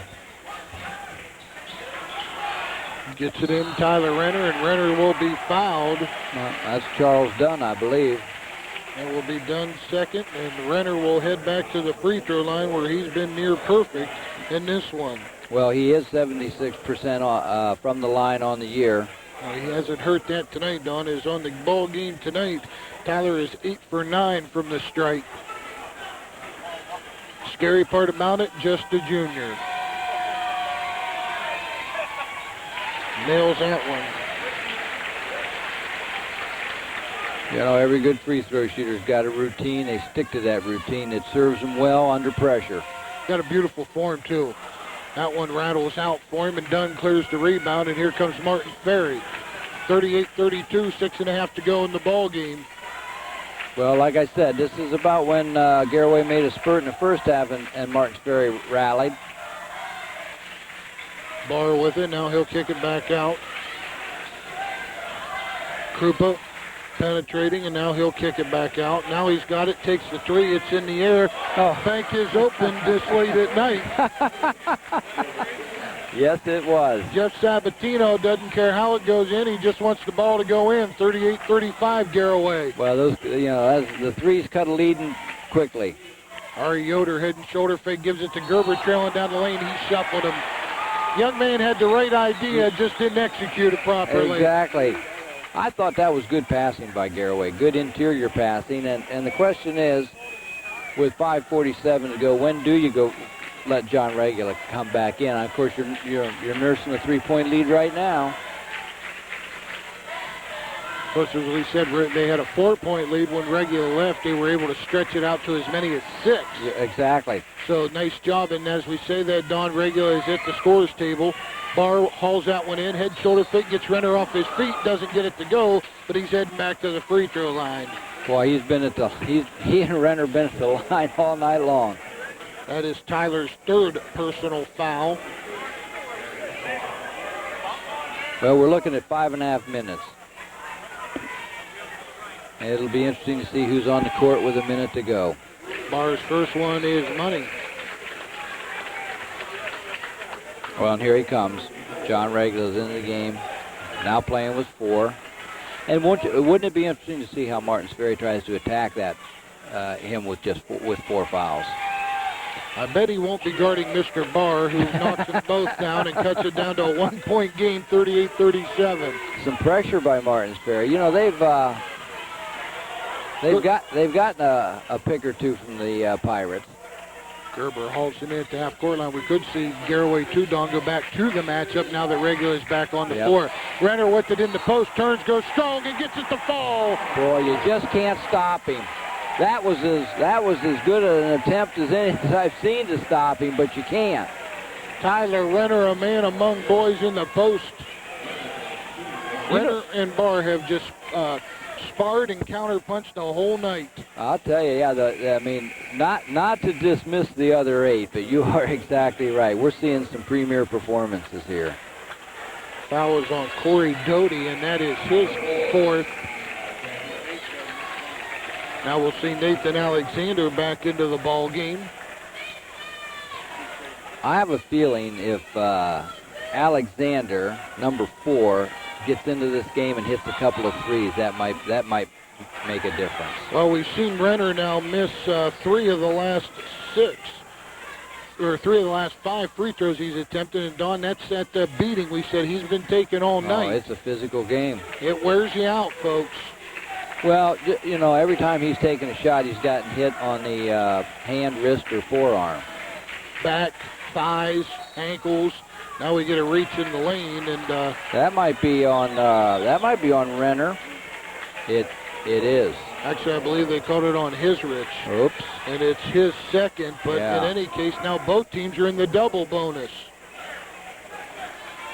Gets it in, Tyler Renner, and Renner will be fouled. That's Charles Dunn, I believe. That will be Dunn second, and Renner will head back to the free throw line where he's been near perfect in this one. Well, he is 76% from the line on the year. He hasn't hurt that tonight, Don. Is on the ball game tonight. Tyler is 8 for 9 from the stripe. Scary part about it, just a junior. Nails that one. You know, every good free throw shooter's got a routine. They stick to that routine. It serves them well under pressure. Got a beautiful form, too. That one rattles out for him, and Dunn clears the rebound, and here comes Martin Ferry. 38-32, 6.5 to go in the ball game. Well, like I said, this is about when Garaway made a spurt in the first half, and Martins Ferry rallied. Barr with it. Now he'll kick it back out. Krupa penetrating, and now he'll kick it back out. Now he's got it, takes the three. It's in the air. Oh. Bank is open this late at night. Yes, it was. Jeff Sabatino doesn't care how it goes in. He just wants the ball to go in. 38-35, Garaway. Well, those, the threes cut a lead quickly. Ari Yoder head and shoulder fake, gives it to Gerber, trailing down the lane. He shuffled him. Young man had the right idea, just didn't execute it properly. Exactly. I thought that was good passing by Garaway, good interior passing. And the question is, with 5:47 to go, when do you go let John Regula come back in? Of course, you're nursing a 3-point lead right now. Of course, as we said, they had a 4-point lead when Regula left. They were able to stretch it out to as many as 6. Yeah, exactly. So nice job. And as we say that, Don Regula is at the scores table. Barr hauls that one in. Head shoulder fake, gets Renner off his feet. Doesn't get it to go, but he's heading back to the free throw line. Boy, he and Renner been at the line all night long. That is Tyler's third personal foul. Well, we're looking at 5.5 minutes. It'll be interesting to see who's on the court with a minute to go. Barr's first one is money. Well, and here he comes. John Regula's in the game, now playing with 4. And wouldn't it be interesting to see how Martins Ferry tries to attack that him with 4 fouls? I bet he won't be guarding Mr. Barr, who knocks them both down and cuts it down to a 1-point game, 38-37. Some pressure by Martins Ferry. You know, they've gotten a pick or two from the Pirates. Gerber hauls him in at the half-court line. We could see Garaway Tudon go back to the matchup now that Regula is back on the floor. Renner with it in the post, turns, goes strong, and gets it to fall. Boy, you just can't stop him. that was as good an attempt as any as I've seen to stop him, but you can't. Tyler Renner, a man among boys in the post. Renner and Barr have just sparred and counterpunched the whole night. I'll tell you, yeah. I mean, not to dismiss the other 8, but you are exactly right. We're seeing some premier performances here. Foul is on Corey Doty, and that is his 4th. Now we'll see Nathan Alexander back into the ball game. I have a feeling if Alexander, number 4, gets into this game and hits a couple of threes, that might make a difference. Well, we've seen Renner now miss 3 of the last 6, or 3 of the last 5 free throws he's attempted. And Don, that's that beating we said he's been taking all night. It's a physical game. It wears you out, folks. Well, you know, every time he's taken a shot, he's gotten hit on the hand, wrist, or forearm. Back, thighs, ankles. Now we get a reach in the lane, and that might be on Renner. It is. Actually, I believe they called it on his wrist. Oops. And it's his 2nd, but in any case, now both teams are in the double bonus.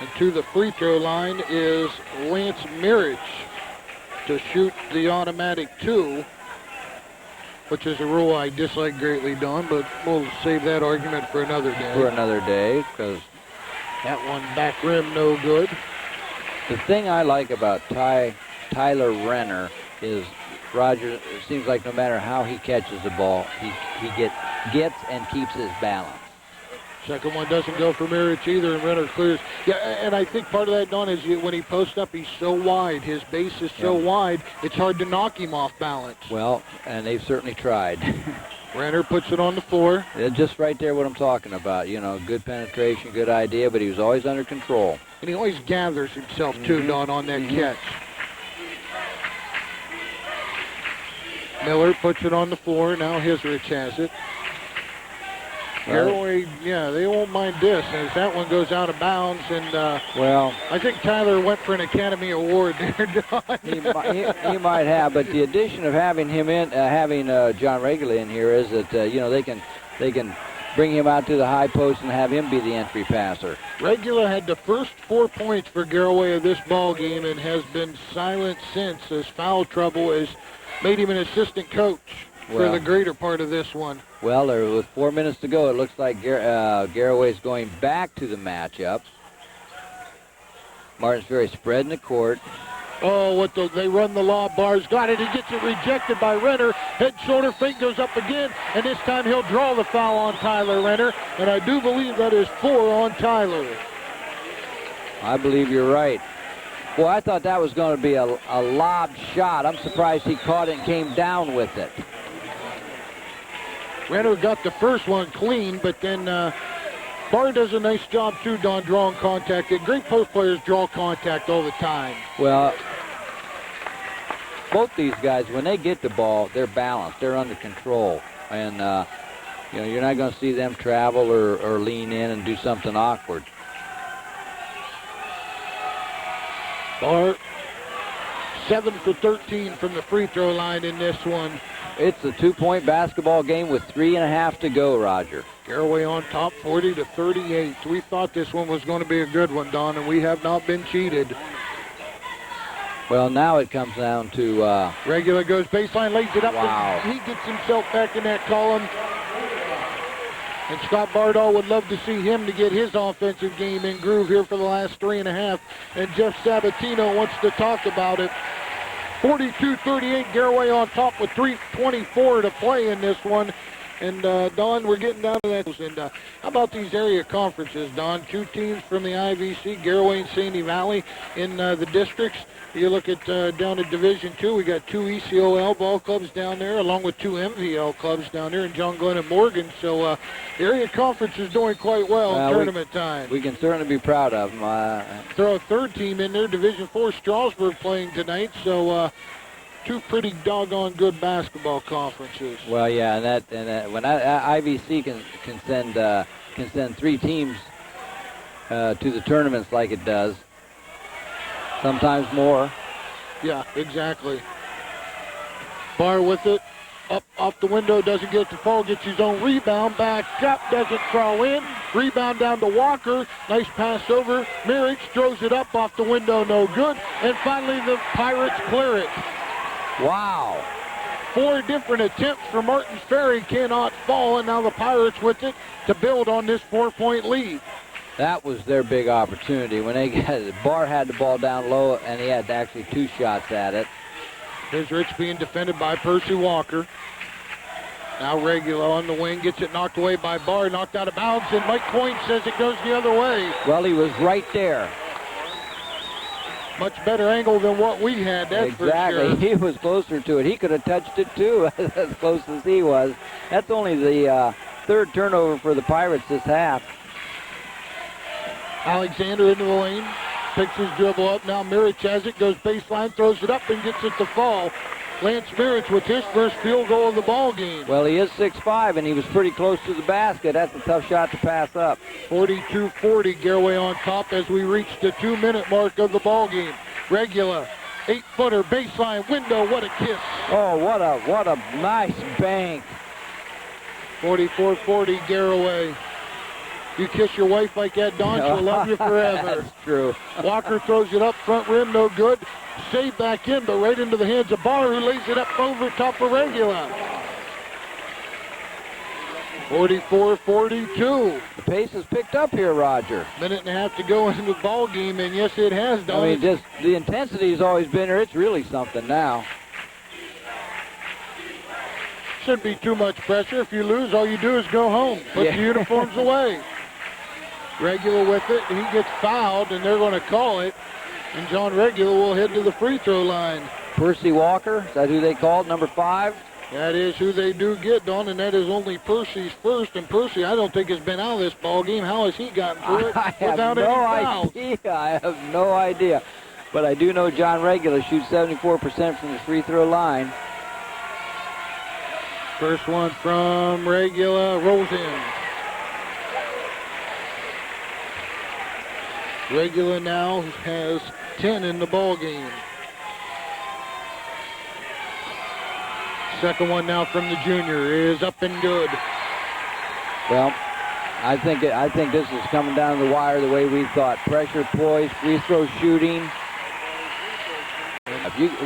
And to the free throw line is Lance Mirich to shoot the automatic 2, which is a rule I dislike greatly, Don, but we'll save that argument for another day. Because that one back rim no good. The thing I like about Tyler Renner is, Roger, it seems like no matter how he catches the ball, he gets and keeps his balance. Second one doesn't go for Mirich either, and Renner clears. Yeah, and I think part of that, Don, is when he posts up, he's so wide. His base is so wide, it's hard to knock him off balance. Well, and they've certainly tried. Renner puts it on the floor. Just right there what I'm talking about. You know, good penetration, good idea, but he was always under control. And he always gathers himself, too, Don, on that catch. Miller puts it on the floor. Now Hisrich has it. Garaway, they won't mind this as that one goes out of bounds. And well, I think Tyler went for an Academy Award there, Don. he might have, but the addition of having him in, having John Regula in here is that they can bring him out to the high post and have him be the entry passer. Regula had the first 4 points for Garaway of this ball game and has been silent since, as foul trouble has made him an assistant coach for the greater part of this one. Well, with 4 minutes to go, it looks like Garaway's going back to the matchups. Martins Ferry spreading the court. Oh, they run the lob. Barr's got it. He gets it rejected by Renner. Head, shoulder, fake goes up again, and this time he'll draw the foul on Tyler Renner, and I do believe that is 4 on Tyler. I believe you're right. Boy, I thought that was going to be a lob shot. I'm surprised he caught it and came down with it. Renner got the first one clean, but then Barr does a nice job, too, Don, drawing contact. And great post players draw contact all the time. Well, both these guys, when they get the ball, they're balanced. They're under control. And, you're not going to see them travel or lean in and do something awkward. Barr, 7 for 13 from the free throw line in this one. It's a 2-point basketball game with 3.5 to go, Roger. Garaway on top, 40-38. We thought this one was going to be a good one, Don, and we have not been cheated. Well, now it comes down to... Regula goes baseline, lays it up. Wow. He gets himself back in that column. And Scott Bardall would love to see him to get his offensive game in groove here for the last 3.5. And Jeff Sabatino wants to talk about it. 42-38, Garaway on top with 3:24 to play in this one. And, Don, we're getting down to that. And how about these area conferences, Don? 2 teams from the IVC, Garaway and Sandy Valley in the districts. You look at down at Division II, we got 2 ECOL ball clubs down there, along with 2 MVL clubs down there in John Glenn and Morgan. So area conference is doing quite well in tournament time. We can certainly be proud of them. Throw a third team in there, Division IV Strasburg playing tonight. So 2 pretty doggone good basketball conferences. Well, yeah, and that when IVC can send 3 teams to the tournaments like it does. Sometimes more. Yeah, exactly. Barr with it. Up off the window, doesn't get it to fall, gets his own rebound, back up, doesn't crawl in. Rebound down to Walker. Nice pass over. Mirich throws it up off the window, no good. And finally the Pirates clear it. Wow. 4 different attempts for Martin Ferry cannot fall, and now the Pirates with it to build on this 4-point lead. That was their big opportunity. When they got it, Barr had the ball down low, and he had actually 2 shots at it. Here's Rich being defended by Percy Walker. Now Regula on the wing, gets it knocked away by Barr, knocked out of bounds, and Mike Coyne says it goes the other way. Well, he was right there. Much better angle than what we had, that's exactly. for sure. He was closer to it. He could have touched it too, as close as he was. That's only the 3rd turnover for the Pirates this half. Alexander into the lane, picks his dribble up. Now Mirich has it, goes baseline, throws it up, and gets it to fall. Lance Mirich with his first field goal of the ball game. Well, he is 6'5", and he was pretty close to the basket. That's a tough shot to pass up. 42-40, Garaway on top as we reach the 2-minute mark of the ball game. Regula, 8-footer, baseline, window, what a kiss. Oh, what a nice bank. 44-40, Garaway. You kiss your wife like that, Don, she'll love you forever. That's true. Walker throws it up, front rim, no good. Save back in, but right into the hands of Barr, who lays it up over top of Regula. 44-42. The pace has picked up here, Roger. Minute and a half to go into the ball game, and yes, it has, Don. I mean, just the intensity has always been there. It's really something now. Shouldn't be too much pressure. If you lose, all you do is go home. Put the uniforms away. Regula with it. He gets fouled, and they're going to call it. And John Regula will head to the free throw line. Percy Walker, is that who they called, number 5? That is who they do get, Don, and that is only Percy's first. And Percy, I don't think, has been out of this ball game. How has he gotten through it without any fouls? I have no idea. But I do know John Regula shoots 74% from the free throw line. First one from Regula, rolls in. Regula now has 10 in the ball game. Second one now from the junior is up and good. Well, I think this is coming down the wire the way we thought. Pressure, poise, free throw shooting.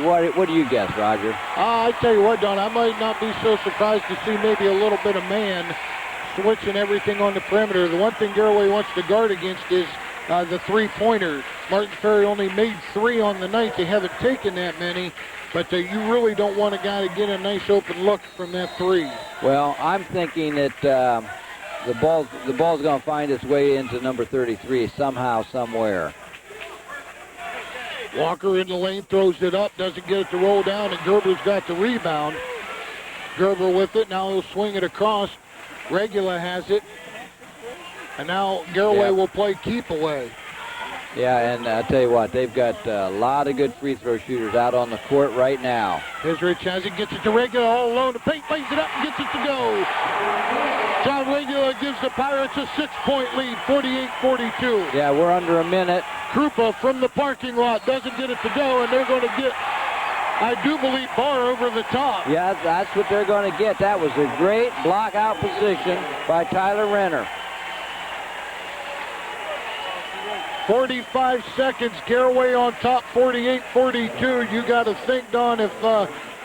What do you guess, Roger? I tell you what, Don, I might not be so surprised to see maybe a little bit of man switching everything on the perimeter. The one thing Garaway wants to guard against is the three-pointer. Martin Ferry only made 3 on the night. They haven't taken that many, but you really don't want a guy to get a nice open look from that 3. Well, I'm thinking that the ball's going to find its way into number 33 somehow, somewhere. Walker in the lane, throws it up, doesn't get it to roll down, and Gerber's got the rebound. Gerber with it, now he'll swing it across. Regula has it, and now Garaway will play keep away. Yeah, and I'll tell you what, they've got a lot of good free throw shooters out on the court right now. Here's Rich has it, gets it to Regula all alone. The paint plays it up and gets it to go. John Regula gives the Pirates a 6-point lead, 48-42. Yeah, we're under a minute. Krupa from the parking lot doesn't get it to go, and they're going to get, I do believe, Barr over the top. Yeah, that's what they're going to get. That was a great block out position by Tyler Renner. 45 seconds, Garaway on top, 48-42. You got to think, Don, if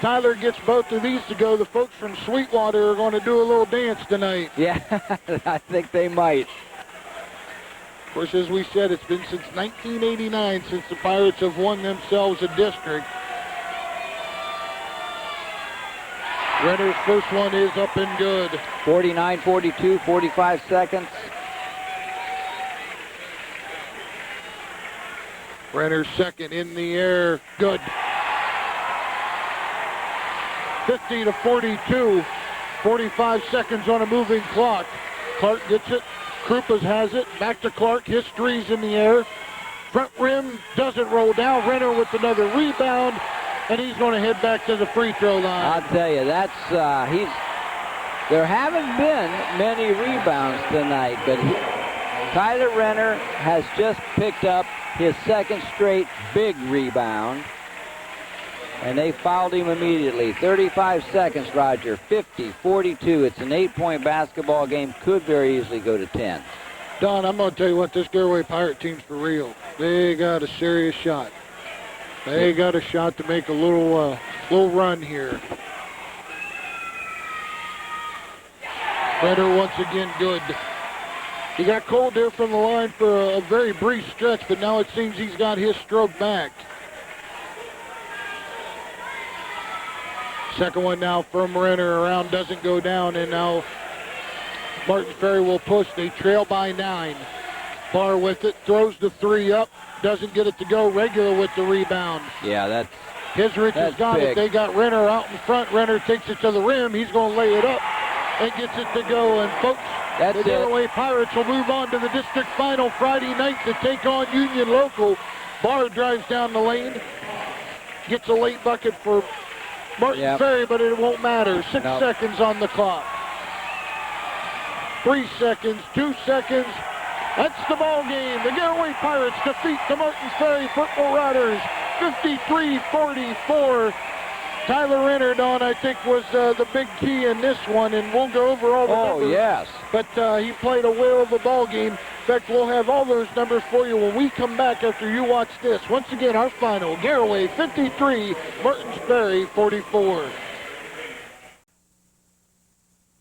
Tyler gets both of these to go, the folks from Sweetwater are going to do a little dance tonight. Yeah, I think they might. Of course, as we said, it's been since 1989 since the Pirates have won themselves a district. Renner's first one is up and good. 49-42, 45 seconds. Renner's second in the air, good. 50-42, 45 seconds on a moving clock. Clark gets it. Krupas has it. Back to Clark. His three's in the air. Front rim doesn't roll down. Renner with another rebound, and he's going to head back to the free throw line. I'll tell you, that's there haven't been many rebounds tonight, but Tyler Renner has just picked up his second straight big rebound. And they fouled him immediately. 35 seconds, Roger. 50-42. It's an 8-point basketball game. Could very easily go to 10. Don, I'm going to tell you what, this Garaway Pirate team's for real. They got a serious shot. They got a shot to make a little run here. Renner once again good. He got cold there from the line for a very brief stretch, but now it seems he's got his stroke back. Second one now from Renner. Around doesn't go down, and now Martin Ferry will push. They trail by 9. Barr with it, throws the 3 up, doesn't get it to go. Regular with the rebound. Yeah, that's Hisrich has got big. it. They got Renner out in front. Renner takes it to the rim. He's going to lay it up and gets it to go. And folks, That's the Garaway Pirates will move on to the district final Friday night to take on Union Local. Barr drives down the lane, gets a late bucket for Martin Ferry, but it won't matter. 6 seconds on the clock. 3 seconds, 2 seconds. That's the ball game. The Garaway Pirates defeat the Martin Ferry Purple Riders 53-44. Tyler Renner, Don, I think, was the big key in this one, and we'll go over all the numbers. Oh, yes. But he played a whale of a ball game. In fact, we'll have all those numbers for you when we come back after you watch this. Once again, our final, Garaway 53, Martin Ferry 44.